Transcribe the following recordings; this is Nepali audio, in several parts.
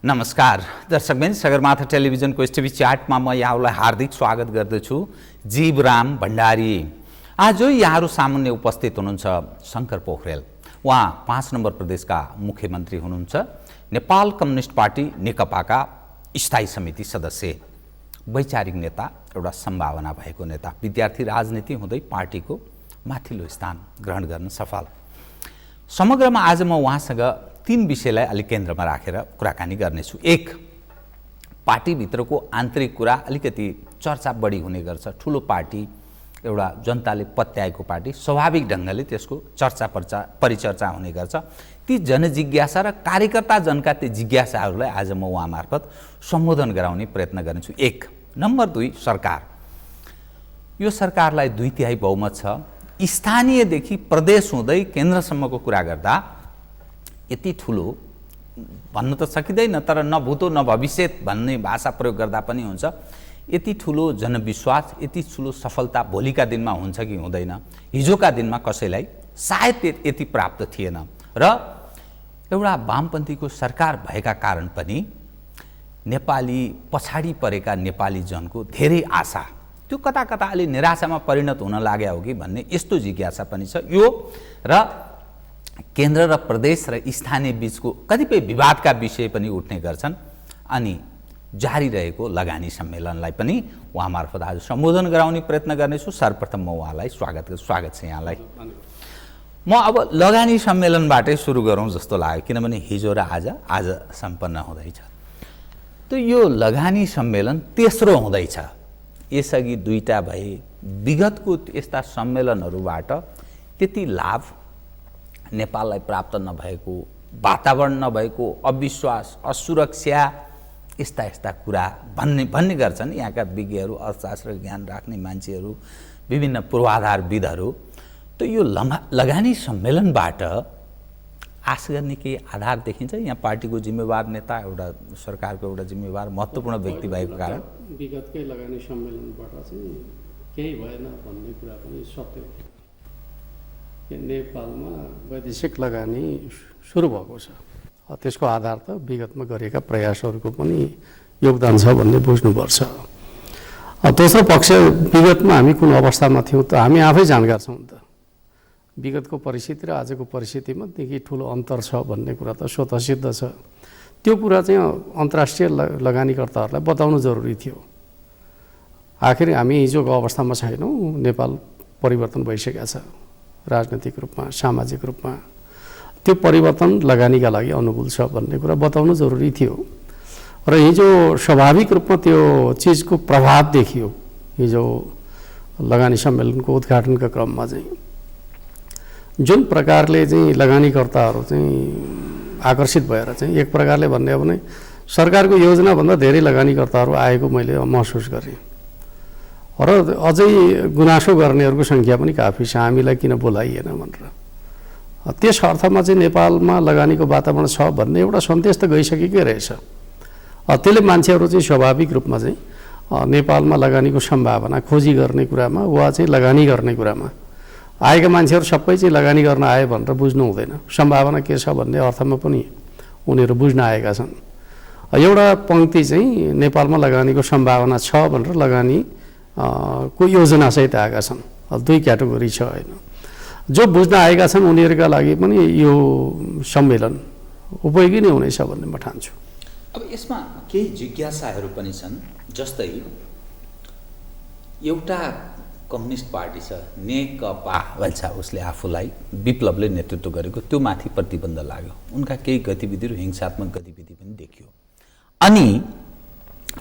नमस्कार दर्शकबिन, सगरमाथा टेलिभिजनको एसटिभी च्याटमा म यहाँलाई हार्दिक स्वागत गर्दछु। जीवराम भण्डारी। आज यहाँहरू सामुन्ने उपस्थित हुनुहुन्छ शङ्कर पोखरेल। उहाँ 5 नम्बर प्रदेशका मुख्यमन्त्री हुनुहुन्छ। नेपाल कम्युनिस्ट पार्टी नेकपाका स्थायी समिति सदस्य, वैचारिक नेता, एउटा सम्भावना भएको नेता, विद्यार्थी राजनीति हुँदै पार्टीको माथिल्लो स्थान ग्रहण गर्न सफल। समग्रमा आज म उहाँसँग 3 विषयलाई अलि केन्द्रमा राखेर कुराकानी गर्नेछु। 1, पार्टीभित्रको आन्तरिक कुरा अलिकति चर्चा बढी हुने गर्छ। ठुलो पार्टी, एउटा जनताले पत्याएको पार्टी, स्वाभाविक ढङ्गले त्यसको परिचर्चा हुने गर्छ। ती जनजिज्ञासा र कार्यकर्ता जनका ती जिज्ञासाहरूलाई आज म उहाँ मार्फत सम्बोधन गराउने प्रयत्न गर्नेछु। 1। नम्बर 2, सरकार। यो सरकारलाई 2/3 बहुमत छ। स्थानीयदेखि प्रदेश हुँदै केन्द्रसम्मको कुरा गर्दा यति ठुलो भन्न त सकिँदैन, तर न भूतो न भविष्यत भन्ने भाषा प्रयोग गर्दा पनि हुन्छ। यति ठुलो जनविश्वास, यति ठुलो सफलता भोलिका दिनमा हुन्छ कि हुँदैन, हिजोका दिनमा कसैलाई सायद यति प्राप्त थिएन। र एउटा वामपन्थीको सरकार भएका कारण पनि नेपाली पछाडि परेका नेपाली जनको धेरै आशा त्यो कता कता अलि निराशामा परिणत हुन लाग्यो हो कि भन्ने यस्तो जिज्ञासा पनि छ। यो र केन्द्र र प्रदेश र स्थानीय बीचको कतिपय विवादका विषय पनि उठ्ने गर्छन्। अनि जारी रहेको लगानी सम्मेलनलाई पनि उहाँ मार्फत आज सम्बोधन गराउने प्रयत्न गर्नेछु। सर्वप्रथम म उहाँलाई स्वागत छ यहाँलाई। म अब लगानी सम्मेलनबाटै सुरु गरौँ जस्तो लाग्यो, किनभने हिजो र आज सम्पन्न हुँदैछ। त यो लगानी सम्मेलन तेस्रो हुँदैछ। यसअघि 2टा भए। विगतको यस्ता सम्मेलनहरूबाट त्यति लाभ नेपाललाई प्राप्त नभएको, वातावरण नभएको, अविश्वास, असुरक्षा, यस्ता कुरा भन्ने गर्छन् यहाँका विज्ञहरू, अर्थशास्त्र ज्ञान राख्ने मान्छेहरू, विभिन्न पूर्वाधारविदहरू। त यो लगानी सम्मेलनबाट आश गर्ने केही आधार देखिन्छ? यहाँ पार्टीको जिम्मेवार नेता, एउटा सरकारको एउटा जिम्मेवार महत्त्वपूर्ण व्यक्ति भएको कारण विगतकै लगानी सम्मेलनबाट चाहिँ केही भएन भन्ने कुरा पनि सत्य हो। नेपालमा वैदेशिक लगानी सुरु भएको छ, त्यसको आधार त विगतमा गरेका प्रयासहरूको पनि योगदान छ भन्ने बुझ्नुपर्छ। दोस्रो पक्ष, विगतमा हामी कुन अवस्थामा थियौँ त हामी आफै जानकार छौँ। त विगतको परिस्थिति र आजको परिस्थितिमा देखि ठुलो अन्तर छ भन्ने कुरा त स्वतः सिद्ध छ। त्यो कुरा चाहिँ अन्तर्राष्ट्रिय लगानीकर्ताहरूलाई बताउनु जरुरी थियो। आखिर हामी हिजोको अवस्थामा छैनौँ। नेपाल परिवर्तन भइसकेको छ, राजनैतिक रूपमा, सामाजिक रूपमा। त्यो परिवर्तन लगानीका लागि अनुकूल छ भन्ने कुरा बताउनु जरुरी थियो। र हिजो स्वाभाविक रूपमा त्यो चिजको प्रभाव देखियो। हिजो लगानी सम्मेलनको उद्घाटनका क्रममा चाहिँ जुन प्रकारले चाहिँ लगानीकर्ताहरू चाहिँ आकर्षित भएर चाहिँ एक प्रकारले भन्ने हो भने सरकारको योजनाभन्दा धेरै लगानीकर्ताहरू आएको मैले महसुस गरेँ। र अझै गुनासो गर्नेहरूको सङ्ख्या पनि काफी छ, हामीलाई किन बोलाइएन भनेर। त्यस अर्थमा चाहिँ नेपालमा लगानीको वातावरण छ भन्ने एउटा सन्देश त गइसकेकै रहेछ। त्यसले मान्छेहरू चाहिँ स्वाभाविक रूपमा चाहिँ नेपालमा लगानीको सम्भावना खोजी गर्ने कुरामा वा चाहिँ लगानी गर्ने कुरामा आएका मान्छेहरू सबै चाहिँ लगानी गर्न आए भनेर बुझ्नु हुँदैन। सम्भावना के छ भन्ने अर्थमा पनि उनीहरू बुझ्न आएका छन्। एउटा पङ्क्ति चाहिँ नेपालमा लगानीको सम्भावना छ भनेर लगानी को योजनासहित आएका छन्। 2 क्याटेगोरी छ होइन। जो बुझ्न आएका छन् उनीहरूका लागि पनि यो सम्मेलन उपयोगी नै हुनेछ भन्ने म ठान्छु। अब यसमा केही जिज्ञासाहरू पनि छन्। जस्तै एउटा कम्युनिस्ट पार्टी छ, नेकपा भन्छ, उसले आफूलाई विप्लवले नेतृत्व गरेको, त्यो माथि प्रतिबन्ध लाग्यो। उनका केही गतिविधिहरू हिंसात्मक गतिविधि पनि देखियो। अनि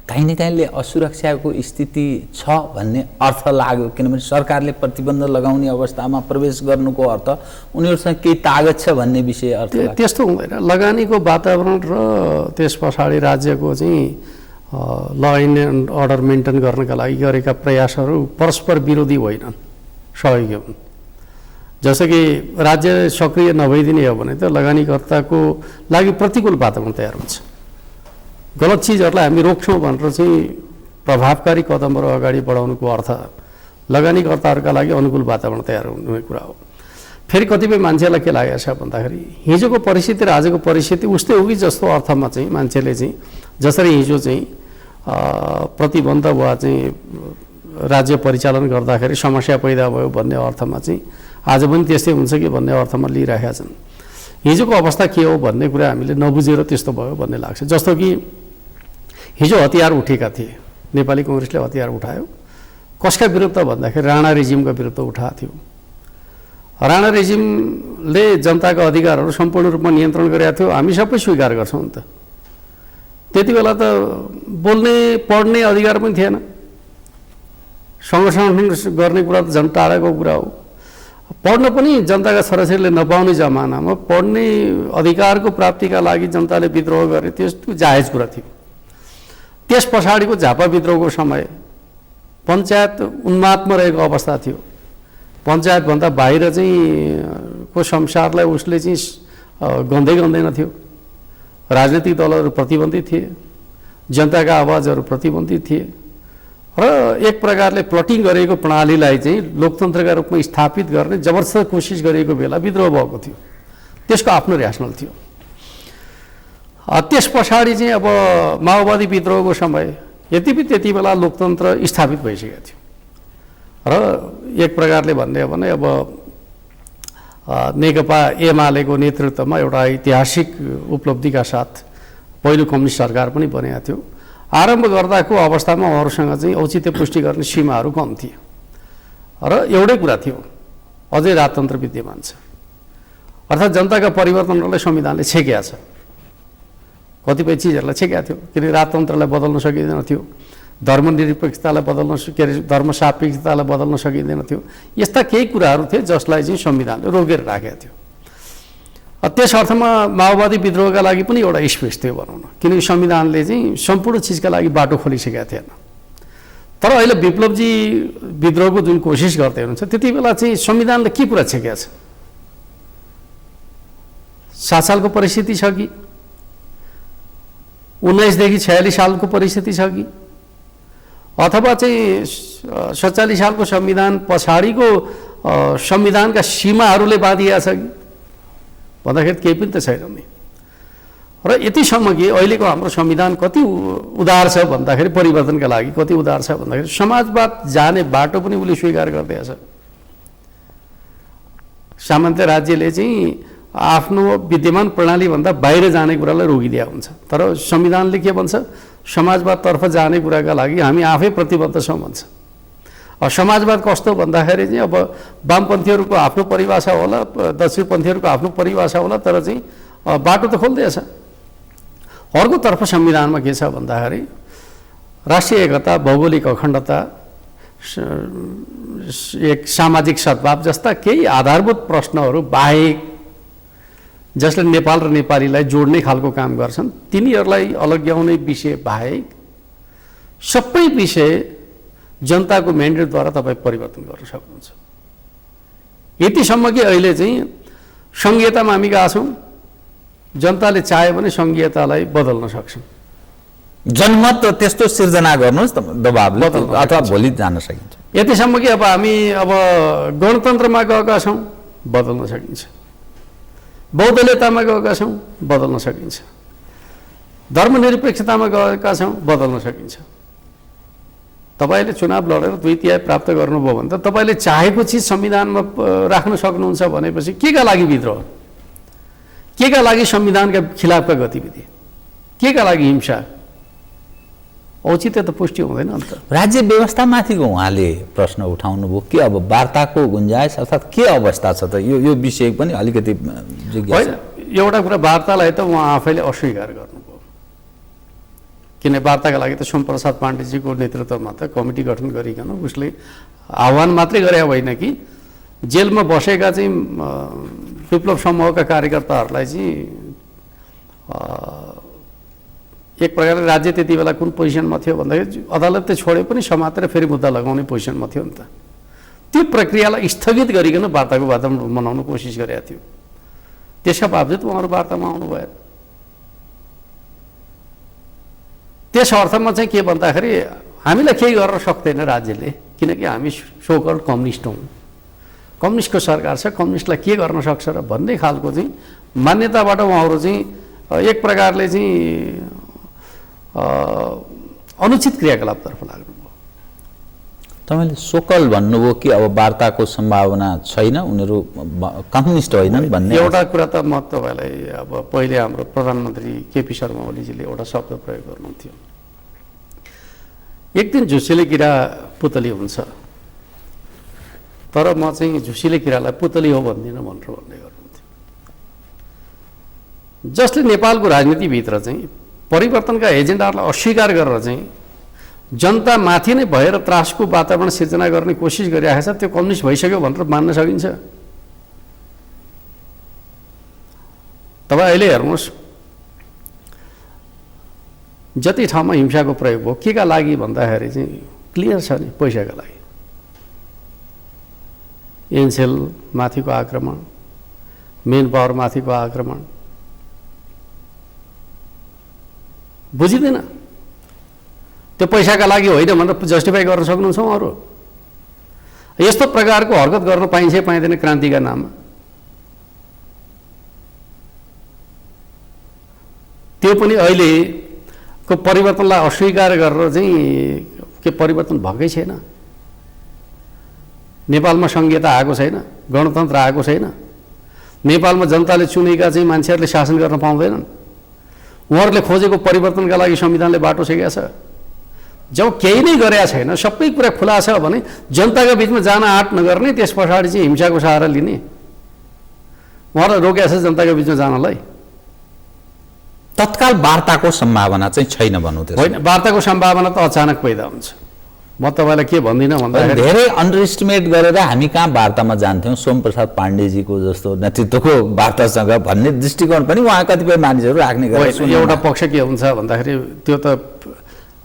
काहीँ न काहीँले असुरक्षाको स्थिति छ भन्ने अर्थ लाग्यो, किनभने सरकारले प्रतिबन्ध लगाउने अवस्थामा प्रवेश गर्नुको अर्थ उनीहरूसँग केही तागत छ भन्ने विषय अर्थ त्यस्तो हुँदैन। लगानीको वातावरण र त्यस पछाडि राज्यको चाहिँ ल एन्ड अर्डर मेन्टेन गर्नका लागि गरेका प्रयासहरू परस्पर विरोधी होइनन्, सहयोगी हुन्। जस्तो कि राज्य सक्रिय नभइदिने हो भने त लगानीकर्ताको लागि प्रतिकूल वातावरण तयार हुन्छ। गलत चिजहरूलाई हामी रोक्छौँ भनेर चाहिँ प्रभावकारी कदमहरू अगाडि बढाउनुको अर्थ लगानीकर्ताहरूका लागि अनुकूल वातावरण तयार हुने कुरा हो। फेरि कतिपय मान्छेलाई के लागेको छ भन्दाखेरि हिजोको परिस्थिति र आजको परिस्थिति उस्तै हो कि जस्तो अर्थमा चाहिँ मान्छेले चाहिँ जसरी हिजो चाहिँ प्रतिबन्ध वा चाहिँ राज्य परिचालन गर्दाखेरि समस्या पैदा भयो भन्ने अर्थमा चाहिँ आज पनि त्यस्तै हुन्छ कि भन्ने अर्थमा लिइरहेका छन्। हिजोको अवस्था के हो भन्ने कुरा हामीले नबुझेर त्यस्तो भयो भन्ने लाग्छ। जस्तो कि हिजो हतियार उठेका थिए, नेपाली कांग्रेसले हतियार उठायो, कसका विरुद्ध भन्दाखेरि राणा रेजिमका विरुद्ध उठाएको थियो। राणा रेजिमले जनताका अधिकारहरू सम्पूर्ण रूपमा नियन्त्रण गरेका थियो, हामी सबै स्वीकार गर्छौँ नि त। त्यति बेला त बोल्ने पढ्ने अधिकार पनि थिएन, सङ्गठन गर्ने कुरा त झन् टाढाको कुरा हो। पढ्न पनि जनताका छोराछोरीले नपाउने जमानामा पढ्ने अधिकारको प्राप्तिका लागि जनताले विद्रोह गरे, त्यो जायज कुरा थियो। त्यस पछाडिको झापा विद्रोहको समय पञ्चायत उन्मादमा रहेको अवस्था थियो। पञ्चायतभन्दा बाहिर चाहिँ को संसारलाई उसले चाहिँ गन्दैन थियो। राजनीतिक दलहरू प्रतिबन्धित थिए, जनताका आवाजहरू प्रतिबन्धित थिए र एक प्रकारले प्लटिङ गरेको प्रणालीलाई चाहिँ लोकतन्त्रका रूपमा स्थापित गर्ने जबरजस्त कोसिस गरिएको बेला विद्रोह भएको थियो। त्यसको आफ्नो ऱ्यासनल थियो। त्यस पछाडि चाहिँ अब माओवादी विद्रोहको समय त्यति बेला लोकतन्त्र स्थापित भइसकेको थियो र एक प्रकारले भन्ने हो भने अब नेकपा एमालेको नेतृत्वमा एउटा ऐतिहासिक उपलब्धिका साथ पहिलो कम्युनिस्ट सरकार पनि बनेको थियो। आरम्भ गर्दाको अवस्थामा उहाँहरूसँग चाहिँ औचित्य पुष्टि गर्ने सीमाहरू कम थिए र एउटै कुरा थियो, अझै राजतन्त्र विद्यमान छ। अर्थात् जनताका परिवर्तनहरूलाई संविधानले छेकेका छ, कतिपय चिजहरूलाई छेकेका थियो। किनकि राजतन्त्रलाई बदल्न सकिँदैन थियो, धर्मनिरपेक्षतालाई बदल्न के अरे धर्मसापेक्षतालाई बदल्न सकिँदैन थियो। यस्ता केही कुराहरू थिए जसलाई चाहिँ संविधानले रोकेर राखेको थियो। त्यस अर्थमा माओवादी विद्रोहका लागि पनि एउटा स्पेस थियो भनौँ न, किनकि संविधानले चाहिँ सम्पूर्ण चिजका लागि बाटो खोलिसकेका थिएन। तर अहिले विप्लवजी विद्रोहको जुन कोसिस गर्दै हुनुहुन्छ त्यति बेला चाहिँ संविधानले के कुरा छेकेको छ? 7 सालको परिस्थिति छ कि 19 देखि 46 सालको परिस्थिति छ कि अथवा चाहिँ 47 सालको संविधान पछाडिको संविधानका सीमाहरूले बाँधिया छ कि भन्दाखेरि केही पनि त छैन नि। र यतिसम्म कि अहिलेको हाम्रो संविधान कति उदार छ भन्दाखेरि परिवर्तनका लागि कति उदार छ भन्दाखेरि समाजवाद जाने बाटो पनि उसले स्वीकार गर्दैछ। सामन्त राज्यले चाहिँ आफ्नो विद्यमान प्रणालीभन्दा बाहिर जाने कुरालाई रोकिदिया हुन्छ, तर संविधानले के भन्छ? समाजवादतर्फ जाने कुराका लागि हामी आफै प्रतिबद्ध छौँ भन्छ। समाजवाद कस्तो भन्दाखेरि चाहिँ अब वामपन्थीहरूको आफ्नो परिभाषा होला, दक्षिणपन्थीहरूको आफ्नो परिभाषा होला, तर चाहिँ बाटो त खोल्दैछ। अर्कोतर्फ संविधानमा के छ भन्दाखेरि राष्ट्रिय एकता, भौगोलिक अखण्डता, एक सामाजिक सद्भाव जस्ता केही आधारभूत प्रश्नहरू बाहेक जसले नेपाल र नेपालीलाई जोड्ने खालको काम गर्छन् तिनीहरूलाई अलग्याउने विषय बाहेक सबै विषय जनताको म्यान्डेटद्वारा तपाईँ परिवर्तन गर्न सक्नुहुन्छ। यतिसम्म कि अहिले चाहिँ सङ्घीयतामा हामी गएका छौँ, जनताले चाह्यो भने सङ्घीयतालाई बदल्न सक्छौँ। जनमत त्यस्तो सिर्जना गर्नुहोस् दबावले अथवा भोलि जान सकिन्छ। यतिसम्म कि अब हामी अब गणतन्त्रमा गएका छौँ, बदल्न सकिन्छ। बौद्धलेतामा गएका छौँ, बदल्न सकिन्छ। धर्मनिरपेक्षतामा गएका छौँ, बदल्न सकिन्छ। तपाईँले चुनाव लडेर 2/3 प्राप्त गर्नुभयो भने त तपाईँले चाहेको चिज संविधानमा राख्न सक्नुहुन्छ भनेपछि के का लागि विद्रोह, के का लागि संविधानका खिलाफका गतिविधि, के का लागि हिंसा? औचित्य त पुष्टि हुँदैन नि त। राज्य व्यवस्थामाथिको उहाँले प्रश्न उठाउनुभयो के अब वार्ताको गुन्जाइस अर्थात् के अवस्था छ त? यो विषय पनि अलिकति होइन, एउटा कुरा वार्तालाई त उहाँ आफैले अस्वीकार गर्नुभयो। किन वार्ताका लागि त सोमप्रसाद पाण्डेजीको नेतृत्वमा त कमिटी गठन गरिकन उसले आह्वान मात्रै गरे होइन कि जेलमा बसेका चाहिँ विप्लव समूहका कार्यकर्ताहरूलाई चाहिँ एक प्रकारले राज्य त्यति बेला कुन पोजिसनमा थियो भन्दाखेरि अदालतले छोडे पनि समातेर फेरि मुद्दा लगाउने पोजिसनमा थियो नि त। त्यो प्रक्रियालाई स्थगित गरिकन वार्ताको वातावरण बनाउन कोसिस गरेका थियो। त्यसका बावजुद उहाँहरू वार्तामा आउनुभयो। त्यस अर्थमा चाहिँ के भन्दाखेरि हामीलाई केही गर्न सक्दैन राज्यले, किनकि हामी सोकल्ड कम्युनिस्ट हौँ। कम्युनिस्टको सरकार छ, कम्युनिस्टलाई के गर्न सक्छ र भन्ने खालको चाहिँ मान्यताबाट उहाँहरू चाहिँ एक प्रकारले चाहिँ अनुचित क्रियाकलापतर्फ लाग्नुभयो। तपाईँले सोकल भन्नुभयो कि अब वार्ताको सम्भावना छैन, उनीहरू कम्युनिस्ट होइनन् भन्ने? एउटा कुरा त म तपाईँलाई अब पहिले हाम्रो प्रधानमन्त्री केपी शर्मा ओलीजीले एउटा शब्द प्रयोग गर्नुहुन्थ्यो, एक दिन झुसीले किरा पुतली हुन्छ, तर म चाहिँ झुसीले किरालाई पुतली हो भन्दिनँ भनेर भन्ने गर्नुहुन्थ्यो। जसले नेपालको राजनीतिभित्र चाहिँ परिवर्तनका एजेन्डाहरूलाई अस्वीकार गरेर चाहिँ जनता माथि नै भएर त्रासको वातावरण सिर्जना गर्ने कोसिस गरिरहेको छ, त्यो कम्युनिस्ट भइसक्यो भनेर मान्न सकिन्छ? तपाईँ अहिले हेर्नुहोस्, जति ठाउँमा हिंसाको प्रयोग भयो के का लागि भन्दाखेरि चाहिँ क्लियर छ नि, पैसाका लागि। एनसेल माथिको आक्रमण, मेन पावर माथिको आक्रमण, बुझिँदैन। त्यो पैसाका लागि होइन भनेर जस्टिफाई गर्न सक्नुहुन्छ उहाँहरू? यस्तो प्रकारको हरकत गर्न पाइन्छ पाइँदैन क्रान्तिका नाममा? त्यो पनि अहिलेको परिवर्तनलाई अस्वीकार गरेर चाहिँ के परिवर्तन भएकै छैन? नेपालमा संघीयता आएको छैन, गणतन्त्र आएको छैन, नेपालमा जनताले चुनेका चाहिँ मान्छेहरूले शासन गर्न पाउँदैनन्। उहाँहरूले खोजेको परिवर्तनका लागि संविधानले बाटो छेकेको छ। जब केही नै गरेका छैन, सबै कुरा खुला छ भने जनताका बिचमा जान आँट नगर्ने, त्यस पछाडि चाहिँ हिंसाको सहारा लिने, उहाँलाई रोकेको छ जनताका बिचमा जानलाई। तत्काल वार्ताको सम्भावना चाहिँ छैन भन्नु? होइन, वार्ताको सम्भावना त अचानक पैदा हुन्छ। म तपाईँलाई के भन्दिनँ भन्दाखेरि धेरै अन्डर एस्टिमेट गरेर हामी कहाँ वार्तामा जान्थ्यौँ, सोमप्रसाद पाण्डेजीको जस्तो नेतृत्वको वार्तासँग भन्ने दृष्टिकोण पनि उहाँ कतिपय मानिसहरू राख्ने गर्छन्। एउटा पक्ष के हुन्छ भन्दाखेरि त्यो त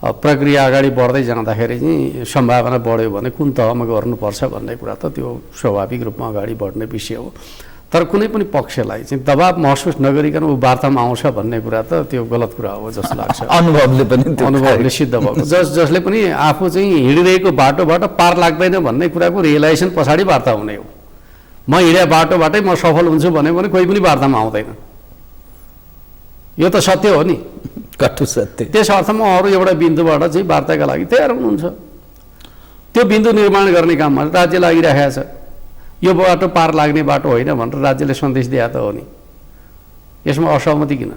प्रक्रिया अगाडि बढ्दै जाँदाखेरि चाहिँ सम्भावना बढ्यो भने कुन तहमा गर्नुपर्छ भन्ने कुरा त त्यो स्वाभाविक रूपमा अगाडि बढ्ने विषय हो। तर कुनै पनि पक्षलाई चाहिँ दबाब महसुस नगरिकन ऊ वार्तामा आउँछ भन्ने कुरा त त्यो गलत कुरा हो जस्तो लाग्छ। अनुभवले पनि अनुभवले सिद्ध भएको, जसले पनि आफू चाहिँ हिँडिरहेको बाटोबाट पार लाग्दैन भन्ने कुराको रियलाइजेसन पछाडि वार्ता हुने हो। म हिँडे बाटोबाटै म सफल हुन्छु भन्यो भने कोही पनि वार्तामा आउँदैन। यो त सत्य हो नि, कटु सत्य। त्यस अर्थमा अरू एउटा बिन्दुबाट चाहिँ वार्ताका लागि तयार हुनुहुन्छ। त्यो बिन्दु निर्माण गर्ने काममा राज्य लागिरहेको छ। यो बाटो पार लाग्ने बाटो होइन भनेर राज्यले सन्देश दिए त हो नि, यसमा असहमति किन?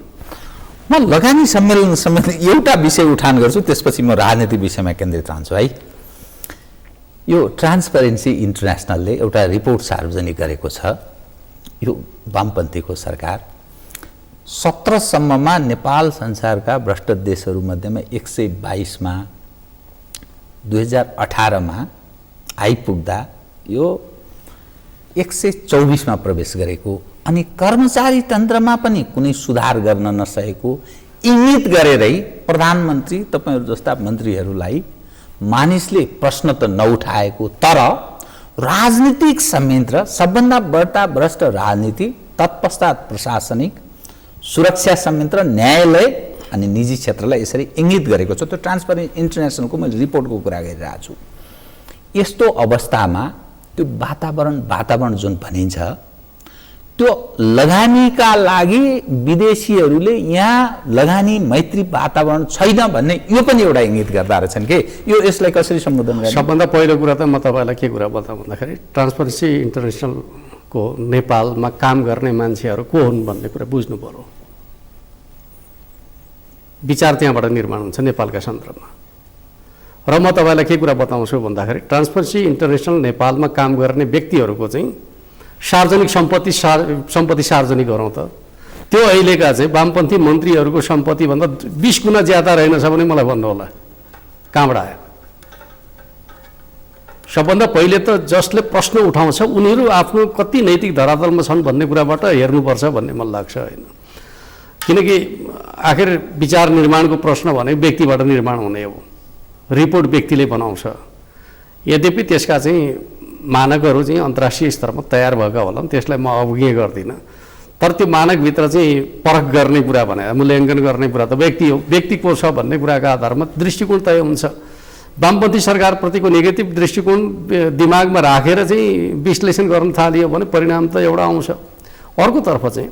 म लगानी सम्मेलन सम्बन्धी एउटा विषय उठान गर्छु, त्यसपछि म राजनीतिक विषयमा केन्द्रित रहन्छु है। यो ट्रान्सपरेन्सी इन्टरनेसनलले एउटा रिपोर्ट सार्वजनिक गरेको छ। यो वामपन्थीको सरकार 17 सम्ममा नेपाल संसारका भ्रष्ट देशहरूमध्येमा 122 मा 2018 मा आइपुग्दा यो 124 मा प्रवेश गरेको, अनि कर्मचारी तन्त्रमा पनि कुनै सुधार गर्न नसकेको इङ्गित गरेरै प्रधानमन्त्री तपाईहरू जस्ता मन्त्रीहरूलाई मानिसले प्रश्न त नउठाएको, तर राजनीतिक संयन्त्र, सबभन्दा बढ्ता भ्रष्ट राजनीति, तत्पश्चात प्रशासनिक, सुरक्षा संयन्त्र, न्यायालय अनि निजी क्षेत्रलाई यसरी इङ्गित गरेको छ। त्यो ट्रान्सपरेन्सी इन्टरनेसनलको मैले रिपोर्टको कुरा गरिरहेको छु। यस्तो अवस्थामा त्यो वातावरण जुन भनिन्छ, त्यो लगानीका लागि विदेशीहरूले यहाँ लगानी मैत्री वातावरण छैन भन्ने यो पनि एउटा इङ्गित गर्दा रहेछन् कि यो यसलाई कसरी सम्बोधन गर्ने? सबभन्दा पहिलो कुरा त म तपाईँलाई के कुरा बताउँ भन्दाखेरि ट्रान्सपरेन्सी इन्टरनेसनलको नेपालमा काम गर्ने मान्छेहरू को हुन् भन्ने कुरा बुझ्नु पर्यो। विचार त्यहाँबाट निर्माण हुन्छ नेपालका सन्दर्भमा। र म तपाईँलाई के कुरा बताउँछु भन्दाखेरि ट्रान्सपरेन्सी इन्टरनेसनल नेपालमा काम गर्ने व्यक्तिहरूको चाहिँ सार्वजनिक सम्पत्ति सार्वजनिक गरौँ त। त्यो अहिलेका चाहिँ वामपन्थी मन्त्रीहरूको सम्पत्तिभन्दा 20 गुणा ज्यादा रहेनछ भने मलाई भन्नु होला कहाँबाट आयो? सबभन्दा पहिले त जसले प्रश्न उठाउँछ उनीहरू आफ्नो कति नैतिक धरातलमा छन् भन्ने कुराबाट हेर्नुपर्छ भन्ने मलाई लाग्छ। होइन, किनकि आखिर विचार निर्माणको प्रश्न भने व्यक्तिबाट निर्माण हुने हो, रिपोर्ट व्यक्तिले बनाउँछ। यद्यपि त्यसका चाहिँ मानकहरू चाहिँ अन्तर्राष्ट्रिय स्तरमा तयार भएका होलान्, त्यसलाई म अवज्ञा गर्दिनँ। तर त्यो मानकभित्र चाहिँ परख गर्ने कुरा भने मूल्याङ्कन गर्ने कुरा त व्यक्ति हो, व्यक्ति को छ भन्ने कुराका आधारमा दृष्टिकोण तय हुन्छ। वामपन्थी सरकारप्रतिको नेगेटिभ दृष्टिकोण दिमागमा राखेर चाहिँ विश्लेषण गर्न थालियो भने परिणाम त एउटा आउँछ। अर्कोतर्फ चाहिँ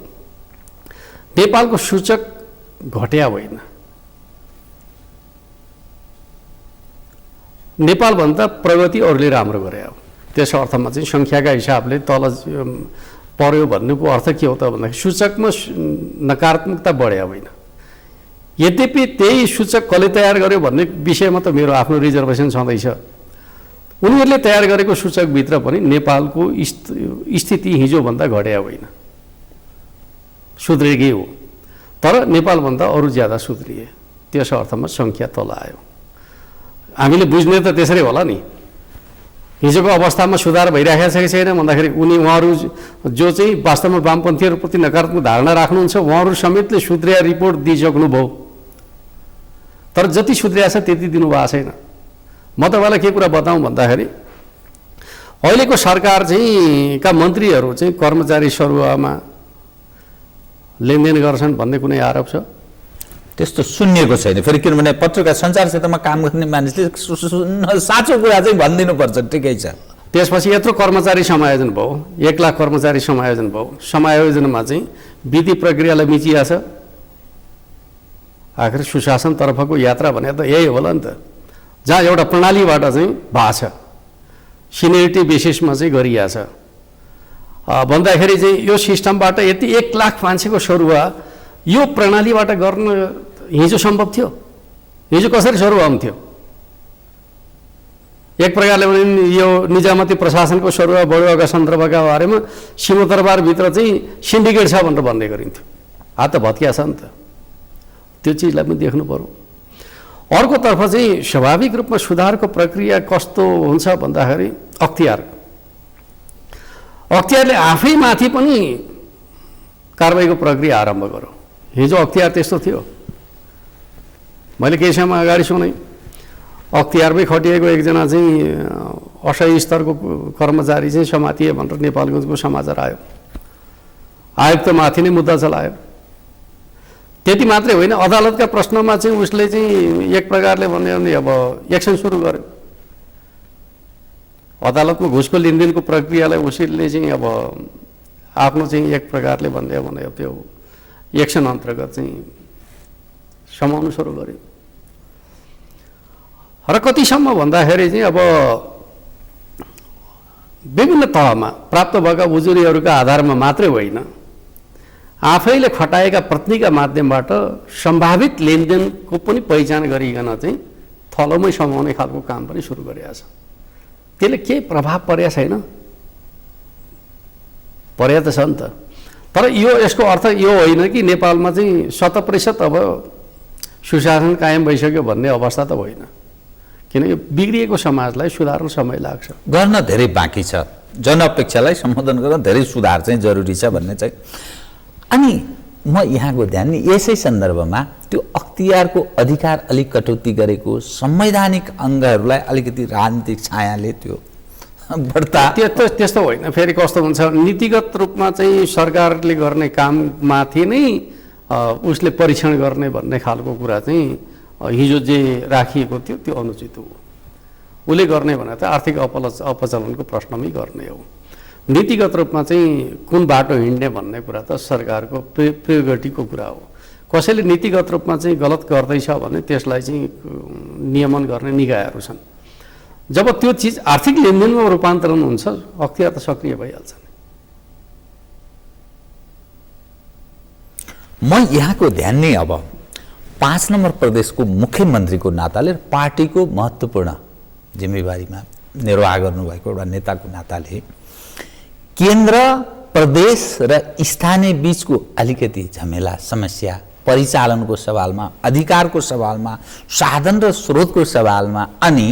नेपालको सूचक घट्या होइन, नेपालभन्दा प्रगति अरूले राम्रो गरे हो। त्यस अर्थमा चाहिँ सङ्ख्याका हिसाबले तल पर्यो भन्नुको अर्थ के हो त भन्दाखेरि सूचकमा नकारात्मकता बढ्या होइन। यद्यपि त्यही सूचक कसले तयार गर्यो भन्ने विषयमा त मेरो आफ्नो रिजर्भेसन छँदैछ। उनीहरूले तयार गरेको सूचकभित्र पनि नेपालको स्थिति हिजोभन्दा घट्या होइन, सुध्रेकै हो। तर नेपालभन्दा अरू ज्यादा सुध्रिए, त्यस अर्थमा सङ्ख्या तल आयो। हामीले बुझ्ने त त्यसरी होला नि, हिजोको अवस्थामा सुधार भइरहेको छ कि छैन भन्दाखेरि उहाँहरू जो चाहिँ वास्तवमा वामपन्थीहरूप्रति नकारात्मक धारणा राख्नुहुन्छ उहाँहरू समेतले सुध्रिया रिपोर्ट दिइसक्नुभयो। तर जति सुध्रिया छ त्यति दिनुभएको छैन। म तपाईँलाई के कुरा बताउँ भन्दाखेरि अहिलेको सरकार चाहिँ का मन्त्रीहरू चाहिँ कर्मचारी सरुवामा लेनदेन गर्छन् भन्ने कुनै आरोप छ? त्यस्तो सुन्निएको छैन। फेरि किनभने पत्रकार सञ्चार क्षेत्रमा काम गर्ने मानिसले साँचो कुरा चाहिँ भनिदिनुपर्छ। ठिकै छ। त्यसपछि यत्रो कर्मचारी समायोजन भयो, 1 लाख कर्मचारी समायोजन भयो। समायोजनमा चाहिँ विधि प्रक्रियालाई मिचिया छ। आखिर सुशासनतर्फको यात्रा भने त यही होला नि त, जहाँ एउटा प्रणालीबाट चाहिँ भएको छ, सिनियरिटी बेसिसमा चाहिँ गरिया छ भन्दाखेरि चाहिँ यो सिस्टमबाट यति 1 लाख मान्छेको सरुवा यो प्रणालीबाट गर्न हिजो सम्भव थियो? हिजो कसरी सरुवा हुन्थ्यो? एक प्रकारले भने यो निजामती प्रशासनको सरुवा बढुवाका सन्दर्भका बारेमा सिंहदरबारभित्र चाहिँ सिन्डिकेट छ भनेर भन्ने गरिन्थ्यो। हात त भत्किया छ नि त, त्यो चिजलाई पनि देख्नु पर्यो। अर्कोतर्फ चाहिँ स्वाभाविक रूपमा सुधारको प्रक्रिया कस्तो हुन्छ भन्दाखेरि अख्तियारले आफै माथि पनि कारबाहीको प्रक्रिया आरम्भ गर्यो। हिजो अख्तियार त्यस्तो थियो। मैले केही समय अगाडि सुने अख्तियारमै खटिएको एकजना चाहिँ असही स्तरको कर्मचारी चाहिँ समातिए भनेर नेपालगञ्जको समाचार आयो। आयुक्तमाथि नै मुद्दा चलायो। त्यति मात्रै होइन, अदालतका प्रश्नमा चाहिँ उसले चाहिँ एक प्रकारले भन्यो भने अब एक्सन सुरु गर्यो। अदालतमा घुसको लेनदेनको प्रक्रियालाई उसले चाहिँ अब आफ्नो चाहिँ एक प्रकारले भन्यो भने त्यो एक्सन अन्तर्गत चाहिँ समाउनु सुरु गर्यो। र कतिसम्म भन्दाखेरि चाहिँ अब विभिन्न तहमा प्राप्त भएका उजुरीहरूका आधारमा मात्रै होइन, आफैले खटाएका पत्नीका माध्यमबाट सम्भावित लेनदेनको पनि पहिचान गरिकन चाहिँ थलोमै समाउने खालको काम पनि सुरु गरिएको छ। त्यसले केही प्रभाव परेको छैन? परे त छ नि त। तर यसको अर्थ यो होइन कि नेपालमा चाहिँ 100% अब सुशासन कायम भइसक्यो भन्ने अवस्था त होइन। किनकि बिग्रिएको समाजलाई सुधार्न समय लाग्छ, गर्न धेरै बाँकी छ। जनअपेक्षालाई सम्बोधन गर्न धेरै सुधार चाहिँ जरुरी छ भन्ने चाहिँ। अनि म यहाँको ध्यान नि यसै सन्दर्भमा त्यो अख्तियारको अधिकार अलिक कटौती गरेको संवैधानिक अङ्गहरूलाई अलिकति राजनीतिक छायाले त्यो बढ्ता त्यस्तो होइन। फेरि कस्तो हुन्छ, नीतिगत रूपमा चाहिँ सरकारले गर्ने काममाथि नै उसले परीक्षण गर्ने भन्ने खालको कुरा चाहिँ हिजो जे राखिएको थियो त्यो अनुचित हो। उसले गर्ने भने त आर्थिक अपचलनको प्रश्नमै गर्ने हो। नीतिगत रूपमा चाहिँ कुन बाटो हिँड्ने भन्ने कुरा त सरकारको प्रियोरिटीको कुरा हो। कसैले नीतिगत रूपमा चाहिँ गलत गर्दैछ भने त्यसलाई चाहिँ नियमन गर्ने निकायहरू छन्। जब त्यो चिज आर्थिक लेनदेनमा रूपान्तरण हुन्छ अख्तियार त सक्रिय भइहाल्छ। म यहाँको ध्यान नै अब 5 नम्बर प्रदेशको मुख्यमन्त्रीको नाताले पार्टीको महत्त्वपूर्ण जिम्मेवारीमा निर्वाह गर्नुभएको एउटा नेताको नाताले केन्द्र प्रदेश र स्थानीय बीचको अलिकति झमेला समस्या, परिचालनको सवालमा, अधिकारको सवालमा, साधन र स्रोतको सवालमा, अनि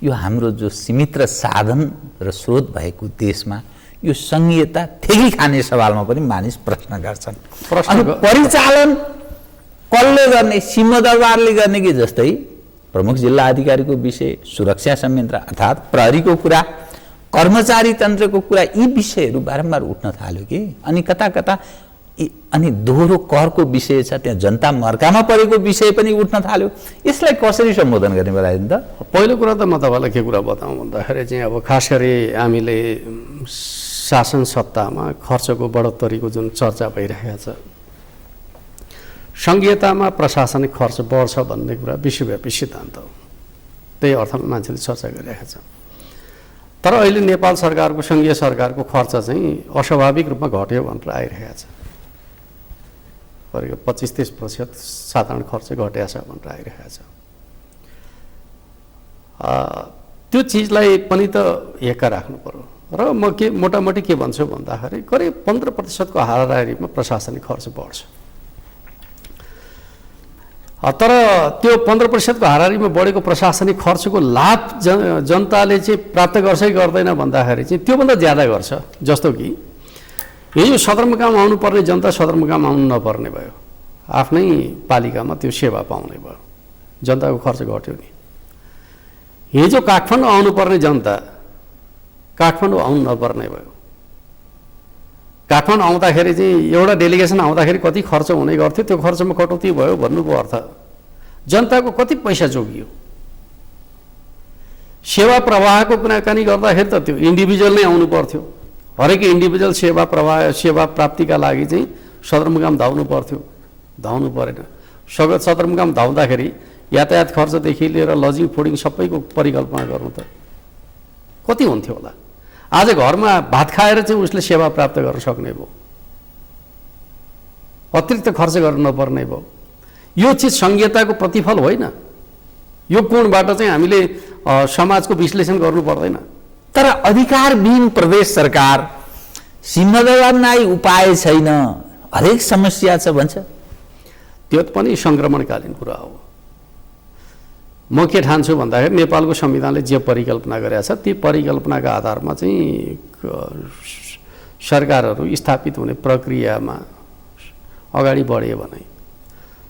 यो हाम्रो जो सीमित र साधन र स्रोत भएको देशमा यो संघीयता ठेगी खाने सवालमा पनि मानिस प्रश्न गर्छन्। अनि परिचालन कसले गर्ने, सिंहदरबारले गर्ने कि जस्तै प्रमुख जिल्ला अधिकारीको विषय, सुरक्षा संयन्त्र अर्थात् प्रहरीको कुरा, कर्मचारी तन्त्रको कुरा, यी विषयहरू बारम्बार उठ्न थाल्यो कि अनि कता कता अनि दोहोरो करको विषय छ, त्यहाँ जनता मर्कामा परेको विषय पनि उठ्न थाल्यो। यसलाई कसरी सम्बोधन गर्ने बताइदिनु त? पहिलो कुरा त म तपाईँलाई के कुरा बताउँ भन्दाखेरि चाहिँ अब खास गरी हामीले शासन सत्तामा खर्चको बढोत्तरीको जुन चर्चा भइरहेको छ, सङ्घीयतामा प्रशासनिक खर्च बढ्छ भन्ने कुरा विश्वव्यापी सिद्धान्त हो। त्यही अर्थमा मान्छेले चर्चा गरिरहेका छ। तर अहिले नेपाल सरकारको सङ्घीय सरकारको खर्च चाहिँ अस्वाभाविक रूपमा घट्यो भनेर आइरहेको छ। करिब 25-30% साधारण खर्च घटेको छ भनेर आइरहेको छ। त्यो चिजलाई पनि त हेक्का राख्नु पर्यो। र म मोटामोटी के भन्छु भन्दाखेरि करिब 15% हाराहारीमा प्रशासनिक खर्च बढ्छ। तर त्यो 15% हाराहारीमा बढेको प्रशासनिक खर्चको लाभ जनताले चाहिँ प्राप्त गर्छ कि गर्दैन भन्दाखेरि चाहिँ त्योभन्दा ज्यादा गर्छ। जस्तो कि यो सदरमुकाम आउनुपर्ने जनता सदरमुकाम आउनु नपर्ने भयो, आफ्नै पालिकामा त्यो सेवा पाउने भयो, जनताको खर्च घट्यो नि। हिजो काठमाडौँ आउनुपर्ने जनता काठमाडौँ आउनु नपर्ने भयो। काठमाडौँ आउँदाखेरि चाहिँ एउटा डेलिगेसन आउँदाखेरि कति खर्च हुने गर्थ्यो, त्यो खर्चमा कटौती भयो भन्नुको अर्थ जनताको कति पैसा जोगियो। सेवा प्रवाहको कुराकानी गर्दाखेरि त त्यो इन्डिभिजुअल नै आउनु पर्थ्यो। हरेक इन्डिभिजुअल सेवा प्रवाह सेवा प्राप्तिका लागि चाहिँ सदरमुकाम धाउनु पर्थ्यो, धाउनु परेन। सदरमुकाम धाउँदाखेरि यातायात खर्चदेखि लिएर लजिङ फुडिङ सबैको परिकल्पना गर्नु त कति हुन्थ्यो होला। आज घरमा भात खाएर चाहिँ उसले सेवा प्राप्त गर्न सक्ने भयो, अतिरिक्त खर्च गर्नु नपर्ने भयो। यो चिज सङ्घीयताको प्रतिफल होइन। यो कोणबाट चाहिँ हामीले समाजको विश्लेषण गर्नु पर्दैन। तर अधिकारविहीन प्रदेश सरकार, सिंहदरबार उपाय छैन, हरेक समस्या छ भन्छ। त्यो पनि सङ्क्रमणकालीन कुरा हो। म के ठान्छु भन्दाखेरि नेपालको संविधानले जे परिकल्पना गरेका छ ती परिकल्पनाका आधारमा चाहिँ सरकारहरू स्थापित हुने प्रक्रियामा अगाडि बढ्यो भने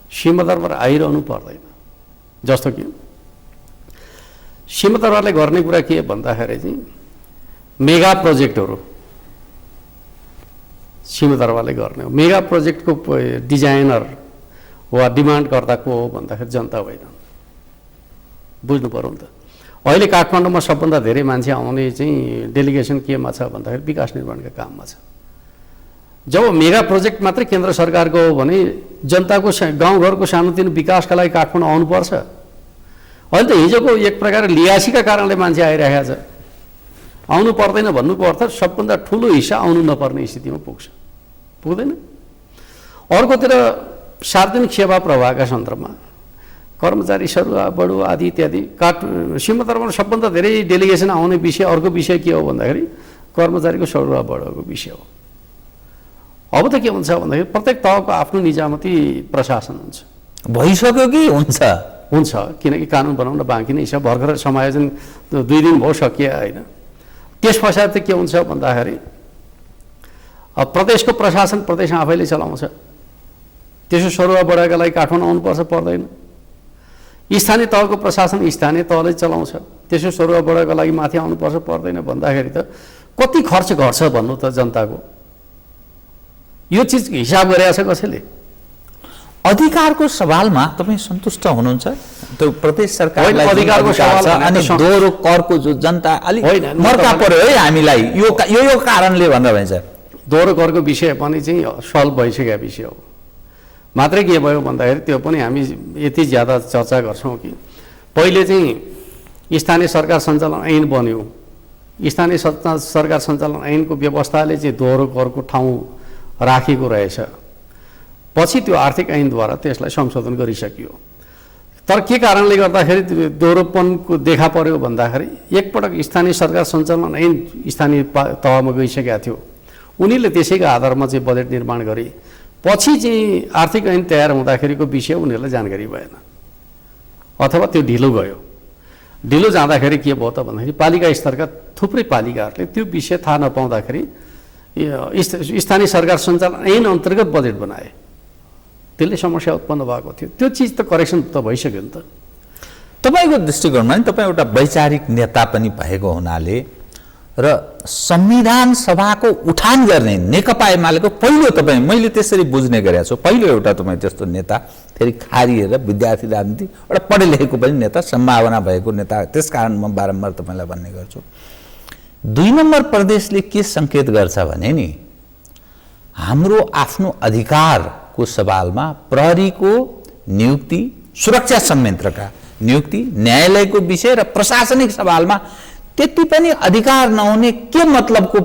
सिंहदरबार आइरहनु पर्दैन। जस्तो कि सिंहदरबारले गर्ने कुरा के भन्दाखेरि चाहिँ मेगा प्रोजेक्टहरू सिंहदरबारले गर्ने हो। मेगा प्रोजेक्टको डिजाइनर वा डिमान्डकर्ता को हो भन्दाखेरि जनता होइन। बुझ्नु पर्यो नि त। अहिले काठमाडौँमा सबभन्दा धेरै मान्छे आउने चाहिँ डेलिगेसन केमा छ भन्दाखेरि विकास निर्माणका काममा छ। जब मेगा प्रोजेक्ट मात्रै केन्द्र सरकारको हो भने जनताको गाउँघरको सानोतिनो विकासका लागि काठमाडौँ आउनुपर्छ। अहिले त हिजोको एक प्रकार लियासीका कारणले मान्छे आइरहेको छ। आउनु पर्दैन भन्नुको अर्थ सबभन्दा ठुलो हिस्सा आउनु नपर्ने स्थितिमा पुग्दैन। अर्कोतिर सार्वजनिक सेवा प्रवाहका सन्दर्भमा कर्मचारी सरुवा बढुवा आदि इत्यादि सिंहदरबारमा सबभन्दा धेरै डेलिगेसन आउने विषय अर्को विषय के हो भन्दाखेरि कर्मचारीको सरुवा बढुवाको विषय हो। अब त के हुन्छ भन्दाखेरि प्रत्येक तहको आफ्नो निजामती प्रशासन हुन्छ। भइसक्यो कि हुन्छ किनकि कानुन बनाउन बाँकी नै छ। भर्खर समायोजन 2 दिन भयो, सकिया होइन। त्यस पश्चात चाहिँ के हुन्छ भन्दाखेरि प्रदेशको प्रशासन प्रदेश आफैले चलाउँछ। त्यसो सरुवा बढाएका लागि काठमाडौँ आउनुपर्छ पर्दैन। स्थानीय तहको प्रशासन स्थानीय तहले चलाउँछ। त्यसो सरुवा बढाएका लागि माथि आउनुपर्छ पर्दैन भन्दाखेरि त कति खर्च घट्छ भन्नु त जनताको। यो चिज हिसाब गरेको छ कसैले? अधिकारको सवालमा तपाईँ सन्तुष्ट हुनुहुन्छ? त्यो प्रदेश सरकारलाई अधिकारको सवाल अनि दोहोरो करको जो जनता अलिक मर्का पर्यो है हामीलाई यो कारणले भनेर भन्छ। दोहोरो करको विषय पनि चाहिँ सल्भ भइसकेको विषय हो। मात्रै के भयो भन्दाखेरि त्यो पनि हामी यति ज्यादा चर्चा गर्छौँ कि पहिले चाहिँ स्थानीय सरकार सञ्चालन ऐन बन्यो। स्थानीय सरकार सञ्चालन ऐनको व्यवस्थाले चाहिँ दोहोरो करको ठाउँ राखेको रहेछ। पछि त्यो आर्थिक ऐनद्वारा त्यसलाई संशोधन गरिसकियो। तर के कारणले गर्दाखेरि दोहोरोपनको देखा पर्यो भन्दाखेरि एकपटक स्थानीय सरकार सञ्चालन ऐन स्थानीय तहमा गइसकेका थियो। उनीले त्यसैको आधारमा चाहिँ बजेट निर्माण गरे। पछि चाहिँ आर्थिक ऐन तयार हुँदाखेरिको विषय उनीहरूलाई जानकारी भएन अथवा त्यो ढिलो गयो। ढिलो जाँदाखेरि के भयो त भन्दाखेरि पालिका स्तरका थुप्रै पालिकाहरूले त्यो विषय थाहा नपाउँदाखेरि स्थानीय सरकार सञ्चालन ऐन अन्तर्गत बजेट बनाए। त्यसले समस्या उत्पन्न भएको थियो। त्यो चिज त करेक्सन त भइसक्यो नि त। तपाईँको दृष्टिकोणमा नि तपाईँ एउटा वैचारिक नेता पनि भएको हुनाले र संविधान सभाको उठान गर्ने नेकपा एमालेको पहिलो तपाईँ, मैले त्यसरी बुझ्ने गरेको छु, पहिलो एउटा तपाईँ त्यस्तो नेता, फेरि खारिएर विद्यार्थी राजनीति, एउटा पढे लेखेको पनि नेता, सम्भावना भएको नेता, त्यसकारण म बारम्बार तपाईँलाई भन्ने गर्छु। 2 नम्बर प्रदेशले के सङ्केत गर्छ भने नि, हाम्रो आफ्नो अधिकारको सवालमा प्रहरीको नियुक्ति, सुरक्षा संयन्त्रका नियुक्ति, न्यायालयको विषय र प्रशासनिक सवालमा त्यति पनि अधिकार नहुने के मतलबको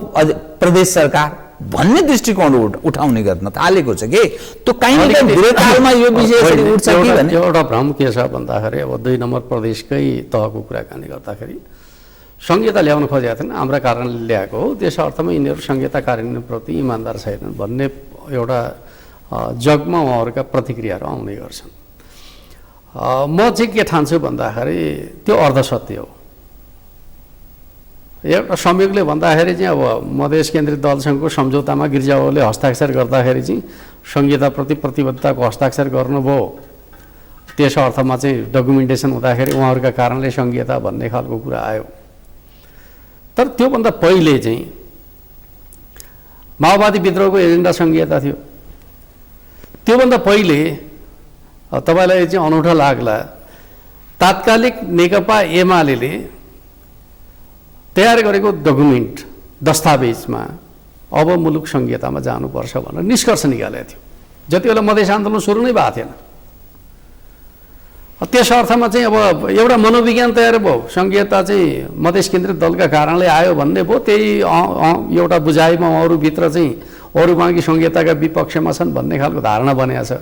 प्रदेश सरकार भन्ने दृष्टिकोण उठाउने गर्न थालेको छ कि त्यो कहीँ न कहीँ दीर्घकालमा यो विषय उठ्छ कि भन्ने एउटा भ्रम के छ भन्दाखेरि, अब 2 नम्बर प्रदेशकै तहको कुराकानी गर्दाखेरि संहिता ल्याउन खोजेका थिएन, हाम्रा कारणले ल्याएको हो, त्यस अर्थमा यिनीहरू संहिता कार्यान्वयनप्रति इमान्दार छैनन् भन्ने एउटा जगमा उहाँहरूका प्रतिक्रियाहरू आउने गर्छन्। म चाहिँ के ठान्छु भन्दाखेरि त्यो अर्धसत्य हो। एउटा संयोगले भन्दाखेरि चाहिँ अब मधेस केन्द्रित दलसँगको सम्झौतामा गिरिजाबाबुले हस्ताक्षर गर्दाखेरि चाहिँ संहिताप्रति प्रतिबद्धताको हस्ताक्षर गर्नुभयो, त्यस अर्थमा चाहिँ डकुमेन्टेसन हुँदाखेरि उहाँहरूका कारणले संहिता भन्ने खालको कुरा आयो। तर त्योभन्दा पहिले चाहिँ माओवादी विद्रोहको एजेन्डा संहिता थियो। त्योभन्दा पहिले तपाईँलाई चाहिँ अनौठो लाग्ला, तात्कालिक नेकपा एमाले तयार गरेको डकुमेन्ट दस्तावेजमा अब मुलुक संहितामा जानुपर्छ भनेर निष्कर्ष निकालेको थियो। जति बेला मधेस आन्दोलन सुरु नै भएको थिएन, त्यस अर्थमा चाहिँ अब एउटा मनोविज्ञान तयार भयो, संहिता चाहिँ मधेस केन्द्रित दलका कारणले आयो भन्ने भयो। त्यही एउटा बुझाइमा अरूभित्र चाहिँ अरू बाँकी संहिताका विपक्षमा छन् भन्ने खालको धारणा बनेको छ।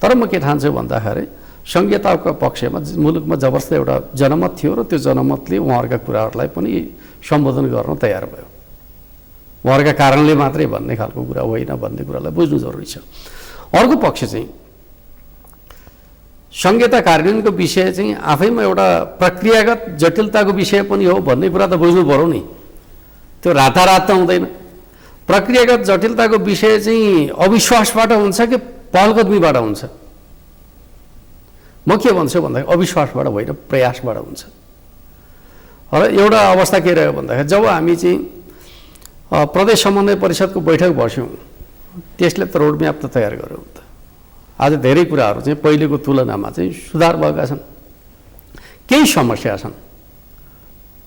तर म के ठान्छु भन्दाखेरि संहिताको पक्षमा मुलुकमा जबरजस्त एउटा जनमत थियो र त्यो जनमतले उहाँहरूका कुराहरूलाई पनि सम्बोधन गर्न तयार भयो। उहाँहरूका कारणले मात्रै भन्ने खालको कुरा होइन भन्ने कुरालाई बुझ्नु जरुरी छ। अर्को पक्ष चाहिँ संहिता कार्यान्वयनको विषय चाहिँ आफैमा एउटा प्रक्रियागत जटिलताको विषय पनि हो भन्ने कुरा त बुझ्नु पर्यो नि। त्यो रातारात त हुँदैन। प्रक्रियागत जटिलताको विषय चाहिँ अविश्वासबाट हुन्छ कि पहलकदमीबाट हुन्छ? म के भन्छु भन्दाखेरि अविश्वासबाट होइन, प्रयासबाट हुन्छ। र एउटा अवस्था के रह्यो भन्दाखेरि जब हामी चाहिँ प्रदेश समन्वय परिषदको बैठक बस्यौँ, त्यसले त रोडम्याप त तयार गर्यो त। आज धेरै कुराहरू चाहिँ पहिलेको तुलनामा चाहिँ सुधार भएका छन्, केही समस्या छन्,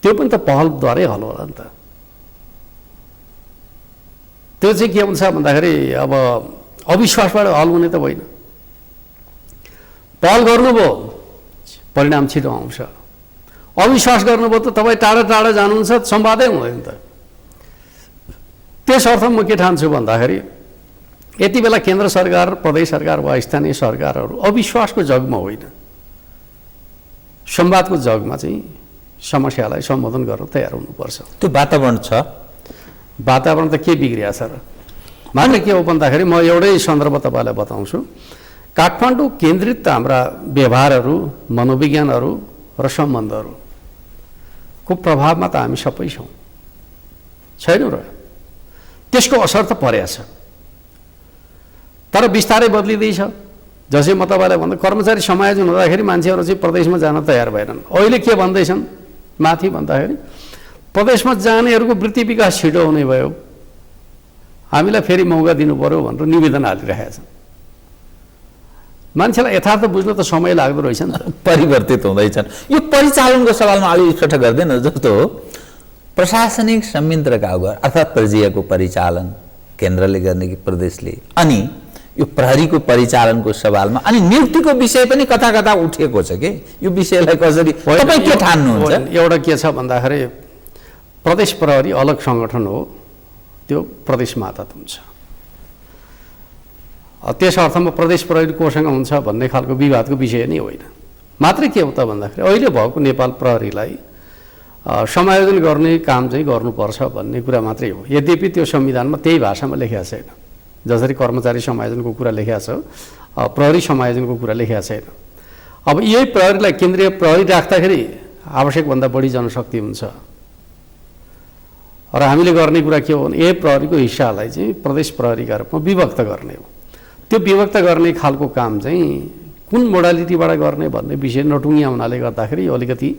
त्यो पनि त पहलद्वारै हल होला नि त। त्यो चाहिँ के हुन्छ भन्दाखेरि अब अविश्वासबाट हल हुने त होइन। पहल गर्नुभयो, परिणाम छिटो आउँछ। अविश्वास गर्नुभयो त तपाईँ टाढा टाढा जानुहुन्छ, संवादै हुँदैन त। त्यस अर्थमा म के ठान्छु भन्दाखेरि यति बेला केन्द्र सरकार, प्रदेश सरकार वा स्थानीय सरकारहरू अविश्वासको जगमा होइन, संवादको जगमा चाहिँ समस्यालाई सम्बोधन गर्न तयार हुनुपर्छ। त्यो वातावरण छ। वातावरण त के बिग्रिया छ र? मात्र के हो भन्दाखेरि म एउटै सन्दर्भ तपाईँलाई बताउँछु। काठमाडौँ केन्द्रित हाम्रा व्यवहारहरू, मनोविज्ञानहरू र सम्बन्धहरूको प्रभावमा त हामी सबै छौँ, छैनौँ र? त्यसको असर त परेको छ, तर बिस्तारै बदलिँदैछ। जसै म तपाईँलाई भन्दा कर्मचारी समायोजन हुँदाखेरि मान्छेहरू चाहिँ प्रदेशमा जान तयार भएनन्। अहिले के भन्दैछन् माथि भन्दाखेरि प्रदेशमा जानेहरूको वृत्ति विकास छिटो हुने भयो, हामीलाई फेरि मौका दिनु पर्यो भनेर निवेदन हालिरहेका छन्। मान्छेलाई यथार्थ बुझ्न त समय लाग्दो रहेछ नि त। परिवर्तित हुँदैछन्। यो परिचालनको सवालमा अलि इकट्ठा गर्दैन जस्तो हो, प्रशासनिक संयन्त्रका अर्थात् प्रजियाको परिचालन केन्द्रले गर्ने कि प्रदेशले, अनि यो प्रहरीको परिचालनको सवालमा अनि नियुक्तिको विषय पनि कता कता उठेको छ कि यो विषयलाई कसरी तपाईँ के ठान्नुहुन्छ? एउटा के छ भन्दाखेरि प्रदेश प्रहरी अलग सङ्गठन हो, त्यो प्रदेश मातहत हुन्छ। त्यस अर्थमा प्रदेश प्रहरी कोसँग हुन्छ भन्ने खालको विवादको विषय नै होइन। मात्रै के हो त भन्दाखेरि अहिले भएको नेपाल प्रहरीलाई समायोजन गर्ने काम चाहिँ गर्नुपर्छ भन्ने कुरा मात्रै हो। यद्यपि त्यो संविधानमा त्यही भाषामा लेखेको छैन। जसरी कर्मचारी समायोजनको कुरा लेखेको छ, प्रहरी समायोजनको कुरा लेखेको छैन। अब यही प्रहरीलाई केन्द्रीय प्रहरी राख्दाखेरि आवश्यकभन्दा बढी जनशक्ति हुन्छ र हामीले गर्ने कुरा के हो भने यही प्रहरीको हिस्सालाई चाहिँ प्रदेश प्रहरीका रूपमा विभक्त गर्ने हो। त्यो विभक्त गर्ने खालको काम चाहिँ कुन मोडालिटीबाट गर्ने भन्ने विषय नटुङ्गिया हुनाले गर्दाखेरि अलिकति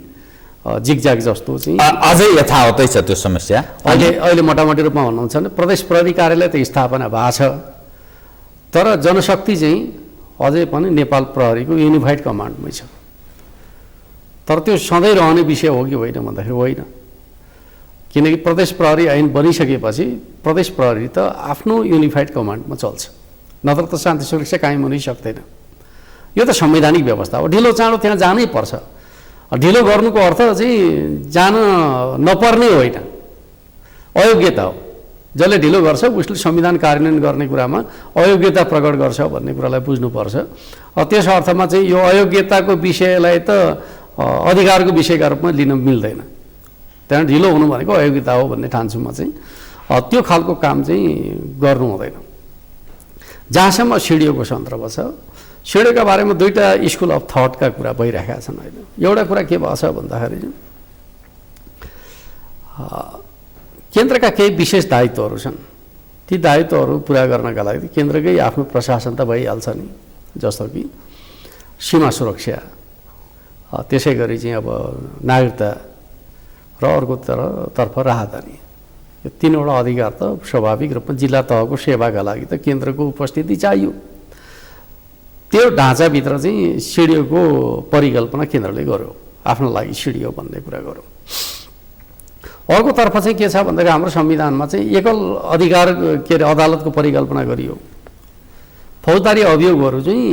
जिगज्याग जस्तो चाहिँ अझै यथावतै छ त्यो समस्या। अहिले मोटामोटी रूपमा भन्नुहुन्छ भने प्रदेश प्रहरी कार्यालय त स्थापना भएको छ, तर जनशक्ति चाहिँ अझै पनि नेपाल प्रहरीको युनिफाइड कमान्डमै छ। तर त्यो सधैँ रहने विषय हो कि होइन भन्दाखेरि होइन, किनकि प्रदेश प्रहरी ऐन बनिसकेपछि प्रदेश प्रहरी त आफ्नो युनिफाइड कमान्डमा चल्छ, नत्र त शान्ति सुरक्षा कायम हुनै सक्दैन। यो त संवैधानिक व्यवस्था हो, ढिलो चाँडो त्यहाँ जानै पर्छ। ढिलो गर्नुको अर्थ चाहिँ जान नपर्ने होइन, अयोग्यता हो। जसले ढिलो गर्छ उसले संविधान कार्यान्वयन गर्ने कुरामा अयोग्यता प्रकट गर्छ भन्ने कुरालाई बुझ्नुपर्छ। त्यस अर्थमा चाहिँ यो अयोग्यताको विषयलाई त अधिकारको विषयका रूपमा लिन मिल्दैन, त्यहाँ ढिलो हुनु भनेको अयोग्यता हो भन्ने ठान्छु म चाहिँ। त्यो खालको काम चाहिँ गर्नु हुँदैन। जहाँसम्म सिडिओको सन्दर्भ छ, सिडिओका बारेमा दुईवटा स्कुल अफ थटका कुरा भइरहेका छन् होइन। एउटा कुरा के भएको छ भन्दाखेरि केन्द्रका केही विशेष दायित्वहरू छन्, ती दायित्वहरू पुरा गर्नका लागि केन्द्रकै आफ्नो प्रशासन त भइहाल्छ नि, जस्तो कि सीमा सुरक्षा, त्यसै गरी चाहिँ अब नागरिकता र अर्कोतर्फ राहदानी, यो तीनवटा अधिकार त स्वाभाविक रूपमा जिल्ला तहको सेवाका लागि त केन्द्रको उपस्थिति चाहियो। त्यो ढाँचाभित्र चाहिँ सिडिओको परिकल्पना केन्द्रले गर्यो, आफ्नो लागि सिडिओ भन्ने कुरा गर्यो। अर्कोतर्फ चाहिँ के छ भन्दाखेरि हाम्रो संविधानमा चाहिँ एकल अधिकार के अरे अदालतको परिकल्पना गरियो। फौजदारी अभियोगहरू चाहिँ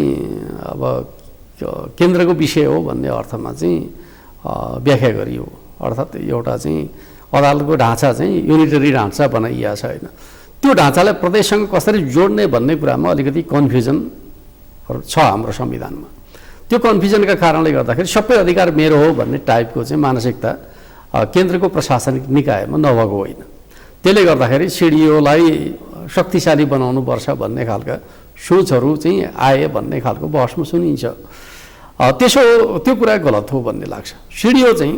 अब केन्द्रको विषय हो भन्ने अर्थमा चाहिँ व्याख्या गरियो, अर्थात् एउटा चाहिँ अदालतको ढाँचा चाहिँ युनिटरी ढाँचा बनाइएको छ होइन। त्यो ढाँचालाई प्रदेशसँग कसरी जोड्ने भन्ने कुरामा अलिकति कन्फ्युजन छ हाम्रो संविधानमा। त्यो कन्फ्युजनका कारणले गर्दाखेरि सबै अधिकार मेरो हो भन्ने टाइपको चाहिँ मानसिकता केन्द्रको प्रशासनिक निकायमा नभएको होइन। त्यसले गर्दाखेरि सिडिओलाई शक्तिशाली बनाउनुपर्छ भन्ने खालका सोचहरू चाहिँ आए भन्ने खालको बहसमा सुनिन्छ। त्यो कुरा गलत हो भन्ने लाग्छ। सिडिओ चाहिँ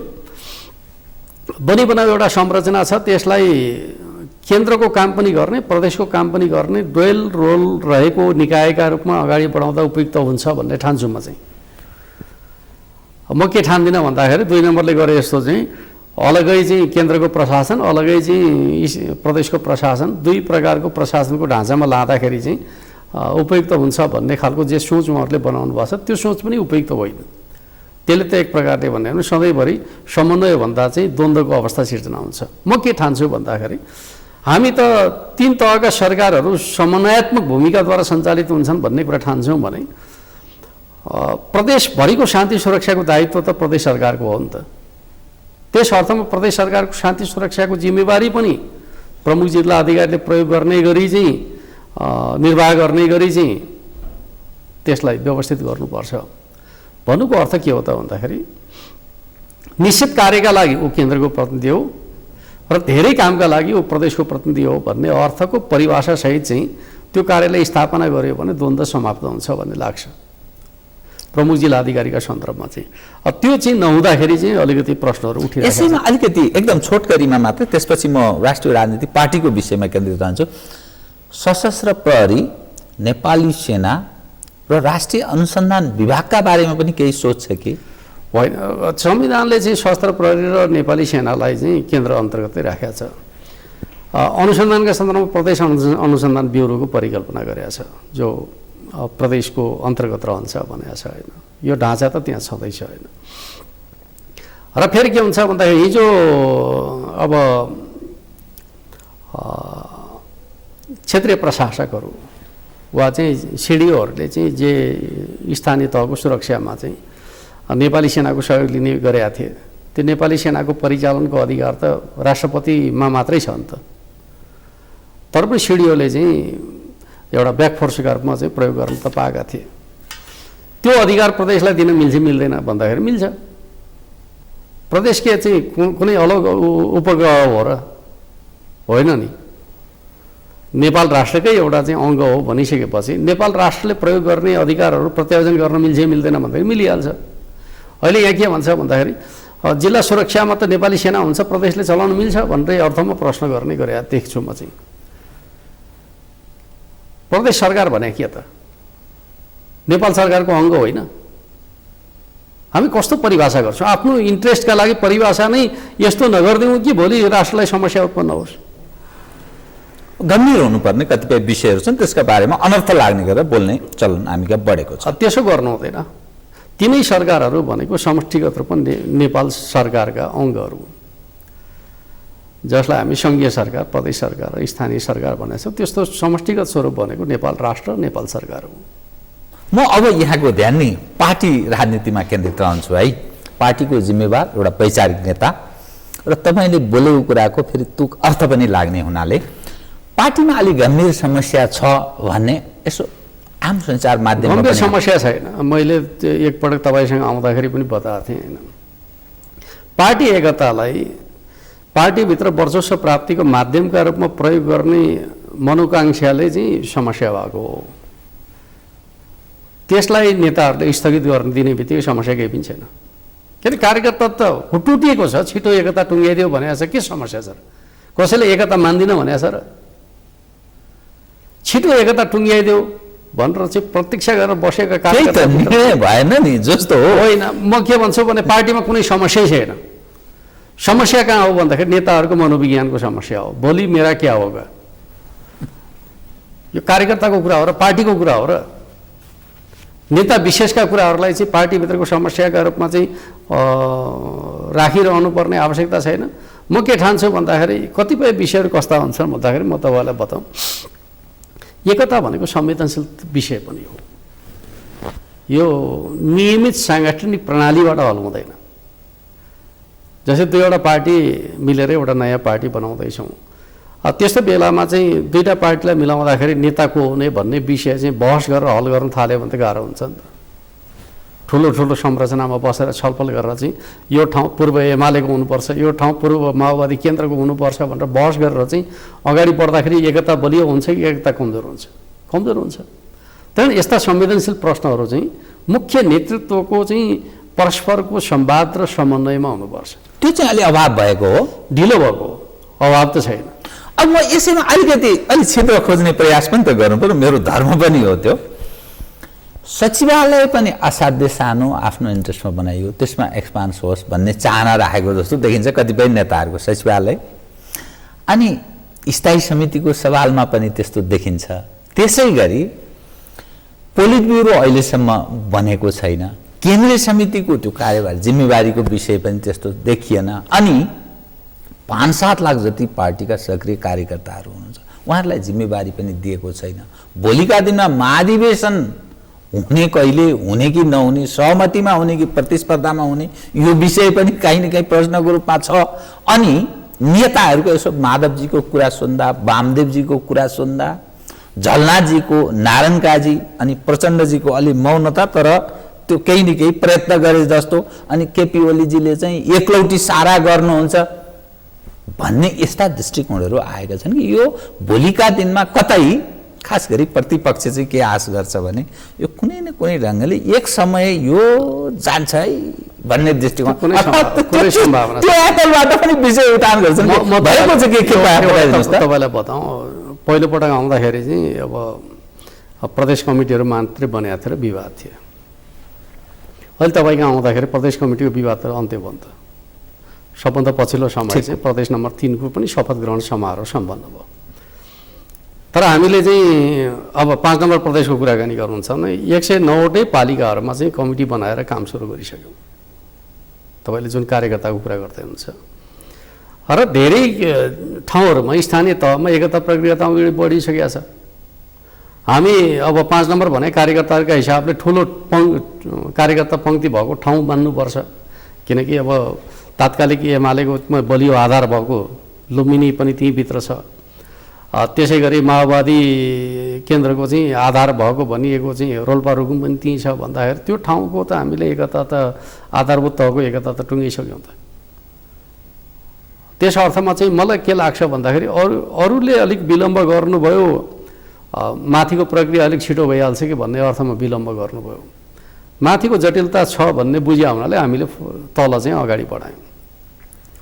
बनिबनाएको एउटा संरचना छ, त्यसलाई केन्द्रको काम पनि गर्ने प्रदेशको काम पनि गर्ने डुएल रोल रहेको निकायका रूपमा अगाडि बढाउँदा उपयुक्त हुन्छ भन्ने ठान्छु म चाहिँ। म के ठान्दिनँ भन्दाखेरि 2 नम्बरले गरे जस्तो चाहिँ अलगै चाहिँ केन्द्रको प्रशासन, अलगै चाहिँ प्रदेशको प्रशासन, दुई प्रकारको प्रशासनको ढाँचामा लाँदाखेरि चाहिँ उपयुक्त हुन्छ भन्ने खालको जे सोच उहाँहरूले बनाउनु भएको छ त्यो सोच पनि उपयुक्त होइन। त्यसले त एक प्रकारले भन्यो भने सधैँभरि समन्वय भन्दा चाहिँ द्वन्द्वको अवस्था सिर्जना हुन्छ। म के ठान्छु भन्दाखेरि हामी त 3 तहका सरकारहरू समन्वयात्मक भूमिकाद्वारा सञ्चालित हुन्छन् भन्ने कुरा ठान्छौँ भने प्रदेशभरिको शान्ति सुरक्षाको दायित्व त प्रदेश सरकारको हो नि त। त्यस अर्थमा प्रदेश सरकारको शान्ति सुरक्षाको जिम्मेवारी पनि प्रमुख जिल्ला अधिकारीले प्रयोग गर्ने गरी चाहिँ निर्वाह गर्ने गरी चाहिँ त्यसलाई व्यवस्थित गर्नुपर्छ। भन्नुको अर्थ के हो त भन्दाखेरि निश्चित कार्यका लागि ऊ केन्द्रको प्रतिनिधि हो र धेरै कामका लागि ऊ प्रदेशको प्रतिनिधि हो भन्ने अर्थको परिभाषासहित चाहिँ त्यो कार्यालय स्थापना गर्यो भने द्वन्द्व समाप्त हुन्छ भन्ने लाग्छ प्रमुख जिल्ला अधिकारीका सन्दर्भमा चाहिँ। त्यो चाहिँ नहुँदाखेरि चाहिँ अलिकति प्रश्नहरू उठिरहेको छ। यसैमा अलिकति एकदम छोटकरीमा मात्र, त्यसपछि म राष्ट्रिय राजनीति पार्टीको विषयमा केन्द्रित रहन्छु। सशस्त्र प्रहरी, नेपाली सेना र राष्ट्रिय अनुसन्धान विभागका बारेमा पनि केही सोच छ कि होइन? संविधानले चाहिँ सशस्त्र प्रहरी र नेपाली सेनालाई चाहिँ केन्द्र अन्तर्गतै राखेको छ। अनुसन्धानका सन्दर्भमा प्रदेश अनुसन्धान ब्युरोको परिकल्पना गरेको छ जो प्रदेशको अन्तर्गत रहन्छ भनेको छ होइन। यो ढाँचा त त्यहाँ छँदैछ होइन। र फेरि के हुन्छ भन्दाखेरि हिजो अब क्षेत्रीय प्रशासकहरू वा चाहिँ सिडिओहरूले चाहिँ जे स्थानीय तहको सुरक्षामा चाहिँ नेपाली सेनाको सहयोग लिने गरेका थिए, त्यो नेपाली सेनाको परिचालनको अधिकार त राष्ट्रपतिमा मात्रै छ नि त। तर पनि सिडिओले चाहिँ एउटा ब्याकफोर्सका रूपमा चाहिँ प्रयोग गर्न त पाएका थिए। त्यो अधिकार प्रदेशलाई दिन मिल्छ मिल्दैन भन्दाखेरि मिल्छ। प्रदेश के चाहिँ कुनै अलग उपग्रह हो र? होइन नि। नेपाल राष्ट्रकै एउटा चाहिँ अङ्ग हो भनिसकेपछि नेपाल राष्ट्रले प्रयोग गर्ने अधिकारहरू प्रत्यायोजन गर्न मिल्छ मिल्दैन भन्दाखेरि मिलिहाल्छ। अहिले यहाँ के भन्छ भन्दाखेरि जिल्ला सुरक्षामा त नेपाली सेना हुन्छ, प्रदेशले चलाउन मिल्छ भन्ने अर्थमा प्रश्न गर्ने गरे देख्छु म चाहिँ। प्रदेश सरकार भने के त नेपाल सरकारको अङ्ग होइन? हामी कस्तो परिभाषा गर्छौँ? आफ्नो इन्ट्रेस्टका लागि परिभाषा नै यस्तो नगरिदिउँ कि भोलि राष्ट्रलाई समस्या उत्पन्न होस्। गम्भीर हुनुपर्ने कतिपय विषयहरू छन्, त्यसका बारेमा अनर्थ लाग्ने गरेर बोल्ने चलन हामी कहाँ बढेको छ। त्यसो गर्नु हुँदैन। तिनै सरकारहरू भनेको समष्टिगत रूपमा नेपाल सरकारका अङ्गहरू हुन्, जसलाई हामी सङ्घीय सरकार, प्रदेश सरकार र स्थानीय सरकार भनेको छौँ। त्यस्तो समष्टिगत स्वरूप भनेको नेपाल राष्ट्र, नेपाल सरकार हो। म अब यहाँको ध्यान नि पार्टी राजनीतिमा केन्द्रित रहन्छु है। पार्टीको जिम्मेवार एउटा वैचारिक नेता र तपाईँले बोलेको कुराको फेरि तुक अर्थ पनि लाग्ने हुनाले पार्टीमा अलिक गम्भीर समस्या छ भन्ने यसो आम सञ्चार माध्यममा गम्भीर समस्या छैन। मैले एकपटक तपाईँसँग आउँदाखेरि पनि बताएको थिएँ होइन, पार्टी एकतालाई पार्टीभित्र वर्चस्व प्राप्तिको माध्यमका रूपमा प्रयोग गर्ने मनोकाङ्क्षाले चाहिँ समस्या भएको हो। त्यसलाई नेताहरूले स्थगित गर्न दिने बित्तिकै समस्या केही पनि छैन। किन कार्यकर्ता त हुटुटिएको छ, छिटो एकता टुङ्ग्याइदियो भनेको छ, के समस्या छ र? कसैले एकता मान्दिनँ भनेको छ र? छिटो एकता टुङ्ग्याइदियो भनेर चाहिँ प्रतीक्षा गरेर बसेका कार्यकर्ता भएन नि जस्तो हो। होइन, म के भन्छु भने पार्टीमा कुनै समस्यै छैन। समस्या कहाँ हो भन्दाखेरि नेताहरूको मनोविज्ञानको समस्या हो। भोलि मेरा क्या होगा, यो कार्यकर्ताको कुरा हो र पार्टीको कुरा हो र। नेता विशेषका कुराहरूलाई चाहिँ पार्टीभित्रको समस्याका रूपमा चाहिँ राखिरहनु पर्ने आवश्यकता छैन। म के ठान्छु भन्दाखेरि कतिपय विषयहरू कस्ता हुन्छन् भन्दाखेरि म तपाईँलाई बताउँ, एकता भनेको संवेदनशील विषय पनि हो। यो नियमित साङ्गठनिक प्रणालीबाट हल हुँदैन। जस्तै दुईवटा पार्टी मिलेर एउटा नयाँ पार्टी बनाउँदैछौँ, त्यस्तो बेलामा चाहिँ दुईवटा पार्टीलाई मिलाउँदाखेरि नेता को हुने भन्ने विषय चाहिँ बहस गरेर हल गर्न थाल्यो भने त गाह्रो हुन्छ नि त। ठुलो ठुलो संरचनामा बसेर छलफल गरेर चाहिँ यो ठाउँ पूर्व एमालेको हुनुपर्छ, यो ठाउँ पूर्व माओवादी केन्द्रको हुनुपर्छ भनेर बहस गरेर चाहिँ अगाडि बढ्दाखेरि एकता बलियो हुन्छ कि एकता कमजोर हुन्छ? कमजोर हुन्छ। त्यहाँदेखि यस्ता संवेदनशील प्रश्नहरू चाहिँ मुख्य नेतृत्वको चाहिँ परस्परको संवाद र समन्वयमा हुनुपर्छ। त्यो चाहिँ अलि अभाव भएको हो, ढिलो भएको हो, अभाव त छैन। अब म यसैमा अलिकति अलि छिटो खोज्ने प्रयास पनि त गर्नु पर्यो, मेरो धर्म पनि हो त्यो। सचिवालय पनि असाध्य सानो आफ्नो इन्ट्रेस्टमा बनाइयो, त्यसमा एक्सपान्स होस् भन्ने चाहना राखेको जस्तो देखिन्छ कतिपय नेताहरूको सचिवालय। अनि स्थायी समितिको सवालमा पनि त्यस्तो देखिन्छ। त्यसै गरी पोलिट ब्युरो अहिलेसम्म बनेको छैन, केन्द्रीय समितिको त्यो कार्यभार जिम्मेवारीको विषय पनि त्यस्तो देखिएन। अनि 5-7 लाख जति पार्टीका सक्रिय कार्यकर्ताहरू हुनुहुन्छ, उहाँहरूलाई जिम्मेवारी पनि दिएको छैन। भोलिका दिनमा महाधिवेशन हुने कहिले, हुने कि नहुने, सहमतिमा हुने कि प्रतिस्पर्धामा हुने, यो विषय पनि कहीँ न कहीँ प्रश्नको रूपमा छ। अनि नेताहरूको यसो माधवजीको कुरा सुन्दा, वामदेवजीको कुरा सुन्दा, झलनाथजीको, नारायण काजी अनि प्रचण्डजीको अलि मौनता, तर त्यो केही न केही प्रयत्न गरे जस्तो, अनि केपी ओलीजीले चाहिँ एकलौटी सारा गर्नुहुन्छ भन्ने यस्ता दृष्टिकोणहरू आएका छन् कि यो भोलिका दिनमा कतै खास गरी प्रतिपक्ष चाहिँ के आश गर्छ भने यो कुनै न कुनै ढङ्गले एक समय यो जान्छ है भन्ने दृष्टिकोण पनि विषय उठान गर्छन्। तपाईँलाई बताउँ, पहिलोपटक आउँदाखेरि चाहिँ अब प्रदेश कमिटीहरू मात्रै बनेको थियो र विवाद थियो। अहिले तपाईँको आउँदाखेरि प्रदेश कमिटीको विवाद त अन्त्य भयो नि त। सबभन्दा पछिल्लो समय चाहिँ प्रदेश नम्बर 3 को पनि शपथ ग्रहण समारोह सम्पन्न भयो। तर हामीले चाहिँ अब 5 नम्बर प्रदेशको कुराकानी गर्नुहुन्छ भने 109वटै पालिकाहरूमा चाहिँ कमिटी बनाएर काम सुरु गरिसक्यौँ। तपाईँले जुन कार्यकर्ताको कुरा गर्दै हुनुहुन्छ र धेरै ठाउँहरूमा स्थानीय तहमा एकता प्रक्रिया त अगाडि बढिसकेको छ। हामी अब 5 नम्बर भने कार्यकर्ताहरूका हिसाबले ठुलो कार्यकर्ता पङ्क्ति भएको ठाउँ मान्नुपर्छ, किनकि अब तात्कालिक एमालेको बलियो आधार भएको लुम्बिनी पनि त्यहीँभित्र छ। त्यसै गरी माओवादी केन्द्रको चाहिँ आधार भएको भनिएको चाहिँ रोल्पा रुकुम पनि त्यहीँ छ भन्दाखेरि त्यो ठाउँको त हामीले एकता त आधारभूत तहको एकता त टुङ्गिसक्यौँ त। त्यस अर्थमा चाहिँ मलाई के लाग्छ भन्दाखेरि अरूले अलिक विलम्ब गर्नुभयो, माथिको प्रक्रिया अलिक छिटो भइहाल्छ कि भन्ने अर्थमा विलम्ब गर्नुभयो। माथिको जटिलता छ भन्ने बुझ्या हुनाले हामीले तल चाहिँ अगाडि बढायौँ।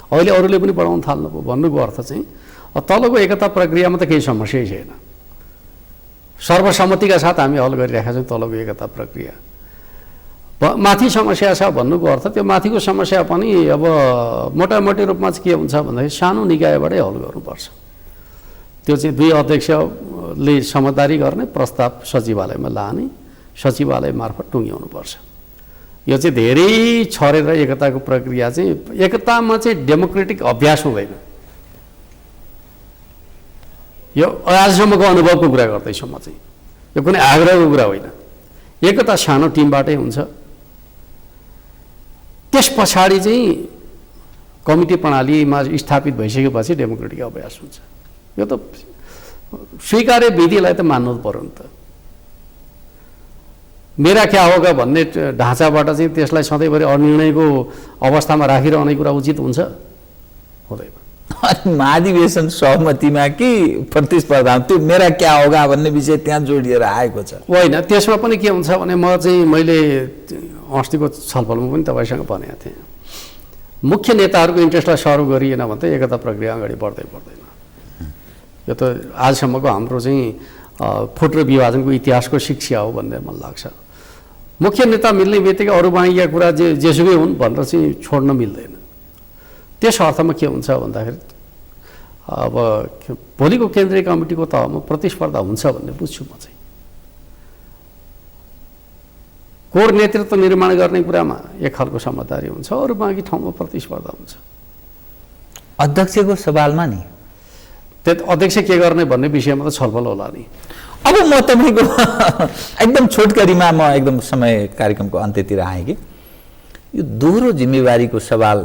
अहिले अरूले पनि बढाउन थाल्नुभयो। भन्नुको अर्थ चाहिँ तलको एकता प्रक्रियामा त केही समस्यै छैन, सर्वसम्मतिका साथ हामी हल गरिरहेका छौँ तलको एकता प्रक्रिया। माथि समस्या छ भन्नुको अर्थ त्यो माथिको समस्या पनि अब मोटामोटी रूपमा चाहिँ के हुन्छ भन्दाखेरि सानो निकायबाटै हल गर्नुपर्छ। त्यो चाहिँ 2 अध्यक्षले समझदारी गर्ने, प्रस्ताव सचिवालयमा लाने, सचिवालय मार्फत टुङ्ग्याउनुपर्छ। यो चाहिँ धेरै छरेर एकताको प्रक्रिया चाहिँ एकतामा चाहिँ डेमोक्रेटिक अभ्यास हुँदैन। यो आजसम्मको अनुभवको कुरा गर्दैछु म चाहिँ, यो कुनै आग्रहको कुरा होइन। एकता सानो टिमबाटै हुन्छ। त्यस पछाडि चाहिँ कमिटी प्रणालीमा स्थापित भइसकेपछि डेमोक्रेटिक अभ्यास हुन्छ। यो त स्वीकार्य विधिलाई त मान्नु पर्यो नि त। मेरा क्या होगा भन्ने ढाँचाबाट चाहिँ त्यसलाई सधैँभरि अनिर्णयको अवस्थामा राखिरहने कुरा उचित हुन्छ? हुँदैन। महाधिवेशन सहमतिमा कि प्रतिस्पर्धा, त्यो मेरा क्या होगा भन्ने विषय त्यहाँ जोडिएर आएको छ होइन। त्यसमा पनि के हुन्छ भने मैले अस्तिको छलफलमा पनि तपाईँसँग भनेको थिएँ, मुख्य नेताहरूको इन्ट्रेस्टलाई सर्भ गरिएन भने त एकता प्रक्रिया अगाडि बढ्दैन। यो त आजसम्मको हाम्रो चाहिँ फुट र विभाजनको इतिहासको शिक्षा हो भन्ने मलाई लाग्छ। मुख्य नेता मिल्ने बित्तिकै अरू बाँकी कुरा जेसुकै हुन् भनेर चाहिँ छोड्न मिल्दैन। त्यस अर्थमा के हुन्छ भन्दाखेरि अब भोलिको केन्द्रीय कमिटीको तहमा प्रतिस्पर्धा हुन्छ भन्ने बुझ्छु म चाहिँ। कोर नेतृत्व निर्माण गर्ने कुरामा एक खालको समझदारी हुन्छ, अरू बाँकी ठाउँमा प्रतिस्पर्धा हुन्छ। अध्यक्षको सवालमा नि त्यो अध्यक्ष के गर्ने भन्ने विषयमा त छलफल होला नि। अब म तपाईँको एकदम छोटकरीमा म एकदम समय कार्यक्रमको अन्त्यतिर आएँ कि यो दोहोरो जिम्मेवारीको सवाल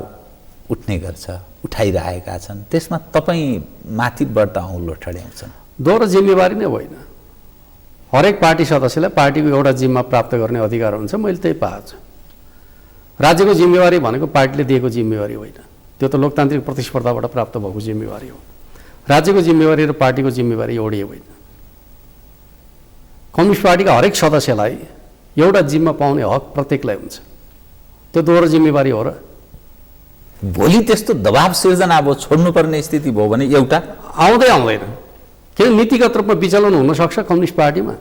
उठ्ने गर्छ, उठाइरहेका छन्, त्यसमा तपाईँ माथि बढ्ता औँलो ठड्याउँछन्। दोहोरो जिम्मेवारी नै होइन। हरेक पार्टी सदस्यलाई पार्टीको एउटा जिम्मा प्राप्त गर्ने अधिकार हुन्छ। मैले त्यही पाएको छु। राज्यको जिम्मेवारी भनेको पार्टीले दिएको जिम्मेवारी होइन, त्यो त लोकतान्त्रिक प्रतिस्पर्धाबाट प्राप्त भएको जिम्मेवारी हो। राज्यको जिम्मेवारी र पार्टीको जिम्मेवारी एउटै होइन। कम्युनिस्ट पार्टीका हरेक सदस्यलाई एउटा जिम्मा पाउने हक प्रत्येकलाई हुन्छ। त्यो दोहोरो जिम्मेवारी हो र? भोलि त्यस्तो दबाव सिर्जना अब छोड्नुपर्ने स्थिति भयो भने एउटा आउँदैन। किन नीतिगत रूपमा विचलन हुनसक्छ कम्युनिस्ट पार्टीमा।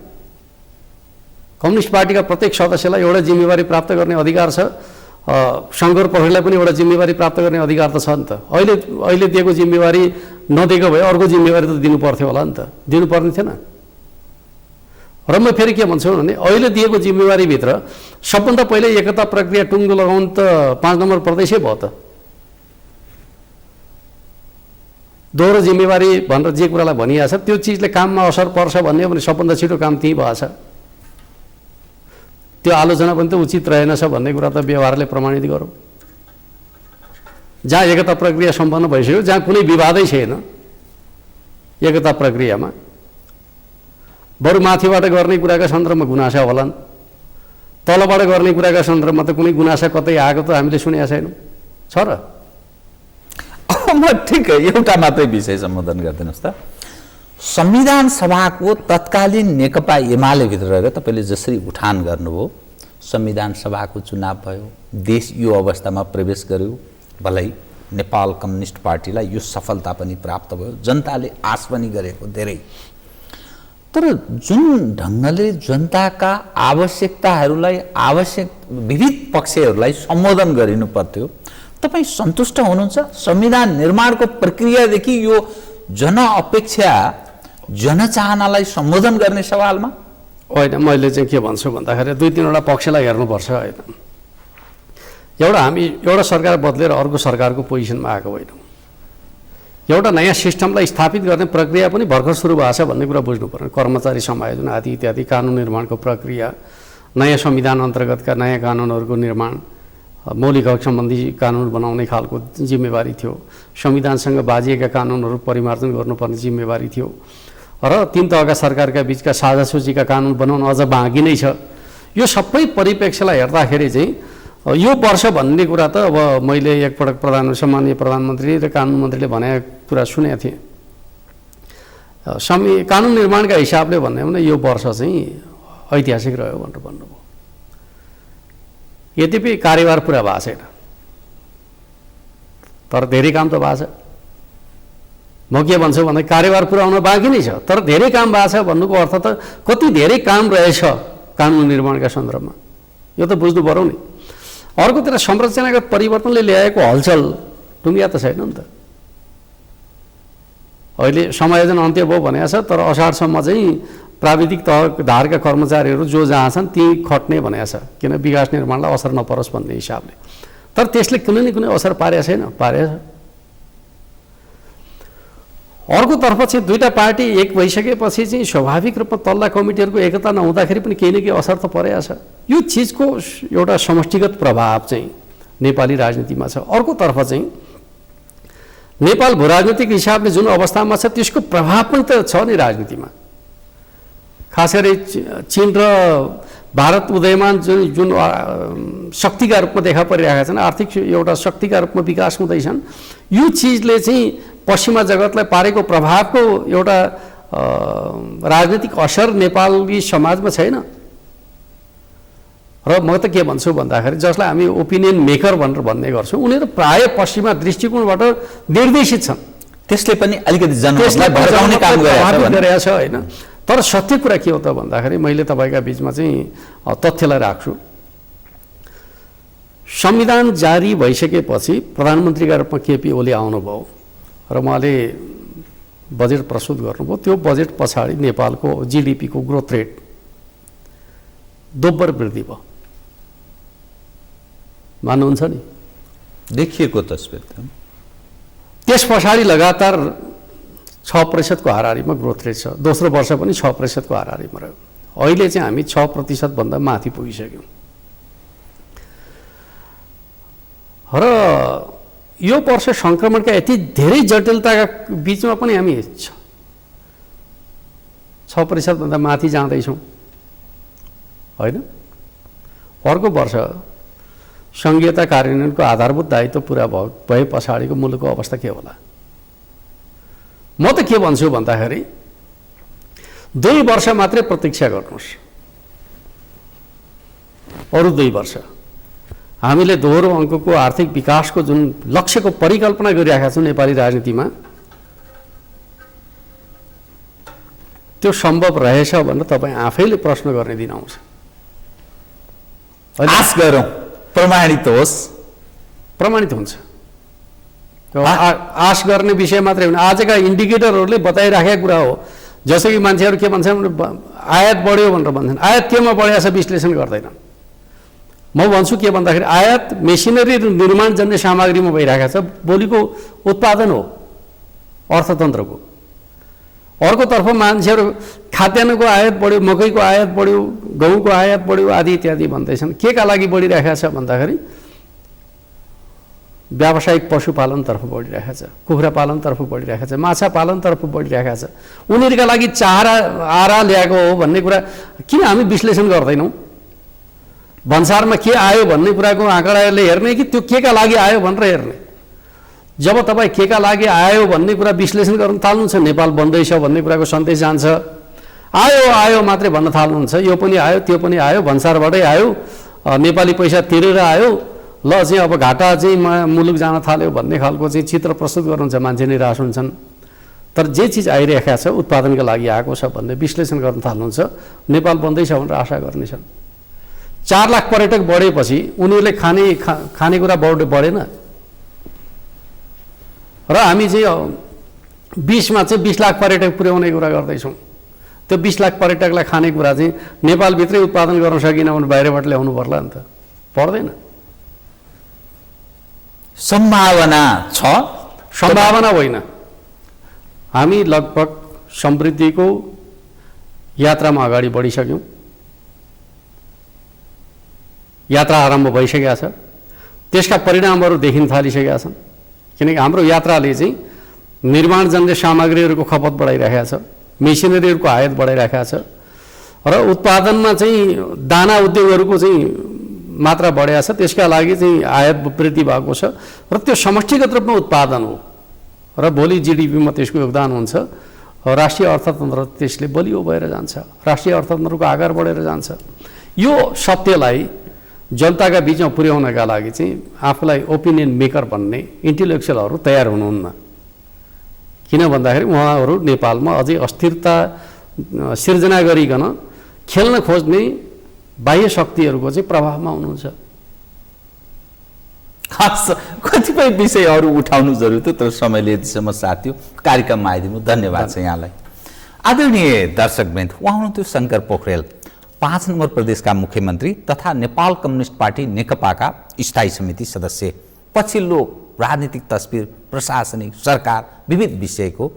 कम्युनिस्ट पार्टीका प्रत्येक सदस्यलाई एउटा जिम्मेवारी प्राप्त गर्ने अधिकार छ। शङ्कर पोखरेललाई पनि एउटा जिम्मेवारी प्राप्त गर्ने अधिकार त छ नि त। अहिले दिएको जिम्मेवारी नदिएको भए अर्को जिम्मेवारी त दिनु पर्थ्यो होला नि त, दिनुपर्ने थिएन र म फेरि के भन्छु भने अहिले दिएको जिम्मेवारीभित्र सबभन्दा पहिले एकता प्रक्रिया टुङ्गो लगाउनु त 5 नम्बर प्रदेशै भयो त। दोहोरो जिम्मेवारी भनेर जे कुरालाई भनिएको छ त्यो चिजले काममा असर पर्छ भन्ने हो भने सबभन्दा छिटो काम त्यही भएको छ। त्यो आलोचना पनि त उचित रहेनछ भन्ने कुरा त व्यवहारले प्रमाणित गरौँ। जहाँ एकता प्रक्रिया सम्पन्न भइसक्यो, जहाँ कुनै विवादै छैन एकता प्रक्रियामा, बरु माथिबाट गर्ने कुराका सन्दर्भमा गुनासा होलान्, तलबाट गर्ने कुराका सन्दर्भमा त कुनै गुनासा कतै आएको त हामीले सुनेका छैनौँ। छ र? म ठिक एउटा मात्रै विषय सम्बोधन गरिदिनुहोस् त। संविधान सभाको तत्कालीन नेकपा एमाले भित्र रहेर तपाईँले जसरी उठान गर्नुभयो, संविधान सभाको चुनाव भयो, देश यो अवस्थामा प्रवेश गर्यो, भलै नेपाल कम्युनिस्ट पार्टीलाई यो सफलता पनि प्राप्त भयो, जनताले आश पनि गरेको धेरै। तर जुन ढङ्गले जनताका आवश्यकताहरूलाई, आवश्यक विविध पक्षहरूलाई सम्बोधन गरिनु पर्थ्यो, तपाईँ सन्तुष्ट हुनुहुन्छ? संविधान निर्माणको प्रक्रियादेखि यो जनअपेक्षा, जनचाहनालाई सम्बोधन गर्ने सवालमा होइन। मैले चाहिँ के भन्छु भन्दाखेरि 2-3वटा पक्षलाई हेर्नुपर्छ होइन। एउटा सरकार बदलेर अर्को सरकारको पोजिसनमा आएको होइनौँ। एउटा नयाँ सिस्टमलाई स्थापित गर्ने प्रक्रिया पनि भर्खर सुरु भएको छ भन्ने कुरा बुझ्नु पर्यो। कर्मचारी समायोजन आदि इत्यादि कानुन निर्माणको प्रक्रिया, नयाँ संविधान अन्तर्गतका नयाँ कानुनहरूको निर्माण, मौलिक हक सम्बन्धी कानुन बनाउने खालको जिम्मेवारी थियो, संविधानसँग बाजिएका कानुनहरू परिमार्जन गर्नुपर्ने जिम्मेवारी थियो र 3 तहका सरकारका बिचका साझा सूचीका कानुन बनाउन अझ बाँकी नै छ। यो सबै परिप्रेक्ष्यलाई हेर्दाखेरि चाहिँ यो वर्ष भन्ने कुरा त अब मैले एकपटक सम्माननीय प्रधानमन्त्री र कानुन मन्त्रीले भनेको कुरा सुनेको थिएँ। कानुन निर्माणका हिसाबले भन्ने हो भने यो वर्ष चाहिँ ऐतिहासिक रह्यो भनेर भन्नुभयो। यद्यपि कार्यभार पुरा भएको छैन, तर धेरै काम त भएको छ। म के भन्छु भन्दा कार्यभार पुरा हुन बाँकी नै छ, तर धेरै काम भएको छ भन्नुको अर्थ त कति धेरै काम रहेछ कानुन निर्माणका सन्दर्भमा। यो त बुझ्नु पर्यो नि। अर्कोतिर संरचनागत परिवर्तनले ल्याएको हलचल टुङ्गिया त छैन नि त। अहिले समायोजन अन्त्य भयो भनेको छ, तर असारसम्म चाहिँ प्राविधिक तह धारका कर्मचारीहरू जो जहाँ छन् त्यहीँ खट्ने भनेको छ, किन विकास निर्माणलाई असर नपरोस् भन्ने हिसाबले। तर त्यसले कुनै न कुनै असर पारेको छैन, पारेको छ। अर्कोतर्फ चाहिँ दुईवटा पार्टी एक भइसकेपछि चाहिँ स्वाभाविक रूपमा तल्ला कमिटीहरूको एकता नहुँदाखेरि पनि केही न केही असर त परेको छ। यो चिजको एउटा समष्टिगत प्रभाव चाहिँ नेपाली राजनीतिमा छ। अर्कोतर्फ चाहिँ नेपाल भूराजनीतिक हिसाबले जुन अवस्थामा छ त्यसको प्रभाव पनि त छ नि राजनीतिमा। खास गरी चीन र भारत उदयमान जुन शक्तिका रूपमा देखा परिरहेका छन्, आर्थिक एउटा शक्तिका रूपमा विकास हुँदैछन्, यो चिजले चाहिँ पश्चिमा जगतलाई पारेको प्रभावको एउटा राजनीतिक असर नेपाली समाजमा छैन। र म त के भन्छु भन्दाखेरि जसलाई हामी ओपिनियन मेकर भनेर भन्ने गर्छौँ, उनीहरू प्रायः पश्चिमा दृष्टिकोणबाट निर्देशित छन्। त्यसले पनि अलिकति जनमतलाई भड्काउने काम गरेको छ होइन। तर सत्य कुरा के हो त भन्दाखेरि मैले तपाईँका बिचमा चाहिँ तथ्यलाई राख्छु। संविधान जारी भइसकेपछि प्रधानमन्त्रीका रूपमा केपी ओली आउनुभयो र उहाँले बजेट प्रस्तुत गर्नुभयो। त्यो बजेट पछाडि नेपालको जिडिपीको ग्रोथ रेट दोब्बर वृद्धि भयो। मान्नुहुन्छ नि, देखिएको तस्बिर। त्यस पछाडि लगातार 6% को हाराहारीमा ग्रोथ रेट छ। दोस्रो वर्ष पनि 6% को हाराहारीमा रह्यो। अहिले चाहिँ हामी 6% भन्दा माथि पुगिसक्यौँ। र यो वर्ष सङ्क्रमणका यति धेरै जटिलताका बिचमा पनि हामी 6% भन्दा माथि जाँदैछौँ होइन। अर्को वर्ष सङ्घीयता कार्यान्वयनको आधारभूत दायित्व पुरा भए पछाडिको मुलुकको अवस्था के होला? म त के भन्छु भन्दाखेरि 2 वर्ष मात्रै प्रतीक्षा गर्नुहोस्। अरू 2 वर्ष हामीले दोहोरो अङ्कको आर्थिक विकासको जुन लक्ष्यको परिकल्पना गरिरहेका छौँ नेपाली राजनीतिमा, त्यो सम्भव रहेछ भनेर तपाईँ आफैले प्रश्न गर्ने दिन आउँछ। आश गरौँ प्रमाणित होस्। प्रमाणित हुन्छ। आश गर्ने विषय मात्रै होइन, आजका इन्डिकेटरहरूले बताइराखेका कुरा हो। जसै कि मान्छेहरू के भन्छन्, आयात बढ्यो भनेर भन्छन्। आयात केमा बढेको छ विश्लेषण गर्दैनन्। म भन्छु के भन्दाखेरि आयात मेसिनरी र निर्माणजन्य सामग्रीमा भइरहेको छ, भोलिको उत्पादन हो अर्थतन्त्रको। अर्कोतर्फ मान्छेहरू खाद्यान्नको आयात बढ्यो, मकैको आयात बढ्यो, गहुँको आयात बढ्यो आदि इत्यादि भन्दैछन्। के का लागि बढिरहेको छ भन्दाखेरि व्यावसायिक पशुपालनतर्फ बढिरहेको छ, कुखुरा पालनतर्फ बढिरहेको छ, माछा पालनतर्फ बढिरहेको छ। उनीहरूका लागि चारा आरा ल्याएको हो भन्ने कुरा किन हामी विश्लेषण गर्दैनौँ? भन्सारमा के आयो भन्ने कुराको आँकडाले हेर्ने कि त्यो के का लागि आयो भनेर हेर्ने? जब तपाईँ के का लागि आयो भन्ने कुरा विश्लेषण गर्न थाल्नुहुन्छ, नेपाल बन्दैछ भन्ने कुराको सन्देश जान्छ। आयो आयो मात्रै भन्न थाल्नुहुन्छ, यो पनि आयो त्यो पनि आयो, भन्सारबाटै आयो, नेपाली पैसा तिरेर आयो, ल चाहिँ अब घाटा चाहिँ मुलुक जान थाल्यो भन्ने खालको चाहिँ चित्र प्रस्तुत गर्नुहुन्छ। मान्छे निराश हुन्छन्। तर जे चिज आइरहेको छ उत्पादनका लागि आएको छ भन्ने विश्लेषण गर्न थाल्नुहुन्छ, नेपाल बन्दैछ भनेर आशा गर्नेछन्। 4 लाख पर्यटक बढेपछि उनीहरूले खानेकुरा बढेन र हामी चाहिँ 20मा चाहिँ 20 लाख पर्यटक पुर्याउने कुरा गर्दैछौँ। त्यो 20 लाख पर्यटकलाई खानेकुरा चाहिँ नेपालभित्रै उत्पादन गर्न सकिन भने बाहिरबाट ल्याउनु पर्ला नि त? पर्दैन। सम्भावना छ, सम्भावना होइन। हामी लगभग समृद्धिको यात्रामा अगाडि बढिसक्यौँ। यात्रा आरम्भ भइसकेका छ। त्यसका परिणामहरू देखिन थालिसकेका छन्। किनकि हाम्रो यात्राले चाहिँ निर्माणजन्य सामग्रीहरूको खपत बढाइरहेको छ, मेसिनरीहरूको आयात बढाइरहेको छ र उत्पादनमा चाहिँ दाना उद्योगहरूको चाहिँ मात्रा बढेको छ। त्यसका लागि चाहिँ आयात वृद्धि भएको छ र त्यो समष्टिगत रूपमा उत्पादन हो र भोलि जिडिपीमा त्यसको योगदान हुन्छ। राष्ट्रिय अर्थतन्त्र त्यसले बलियो भएर जान्छ, राष्ट्रिय अर्थतन्त्रको आकार बढेर जान्छ। यो सत्यलाई जनताका बिचमा पुर्याउनका लागि चाहिँ आफूलाई ओपिनियन मेकर भन्ने इन्टेलेक्चुअलहरू तयार हुनुहुन्न। किन भन्दाखेरि उहाँहरू नेपालमा अझै अस्थिरता सिर्जना गरिकन खेल्न खोज्ने बाह्य शक्तिहरूको चाहिँ प्रभावमा हुनुहुन्छ। खास कतिपय विषयहरू उठाउनु जरुरी थियो तर समयले यतिसम्म साथ थियो। कार्यक्रममा आइदिनु धन्यवाद छ यहाँलाई। आदरणीय दर्शकवृन्द, उहाँ हुनुहुन्थ्यो शङ्कर पोखरेल, 5 नम्बर प्रदेशका मुख्यमन्त्री तथा नेपाल कम्युनिस्ट पार्टी नेकपाका स्थायी समिति सदस्य। पछिल्लो राजनीतिक तस्बिर, प्रशासनिक, सरकार, विविध विषयको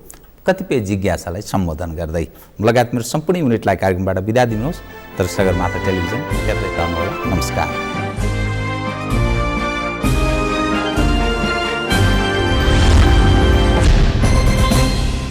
कतिपय जिज्ञासालाई सम्बोधन गर्दै लगायत मेरो सम्पूर्ण युनिटलाई कार्यक्रमबाट बिदा दिनुहोस्। तर सगरमाथा टेलिभिजन हेर्दै रहनुहोला। नमस्कार।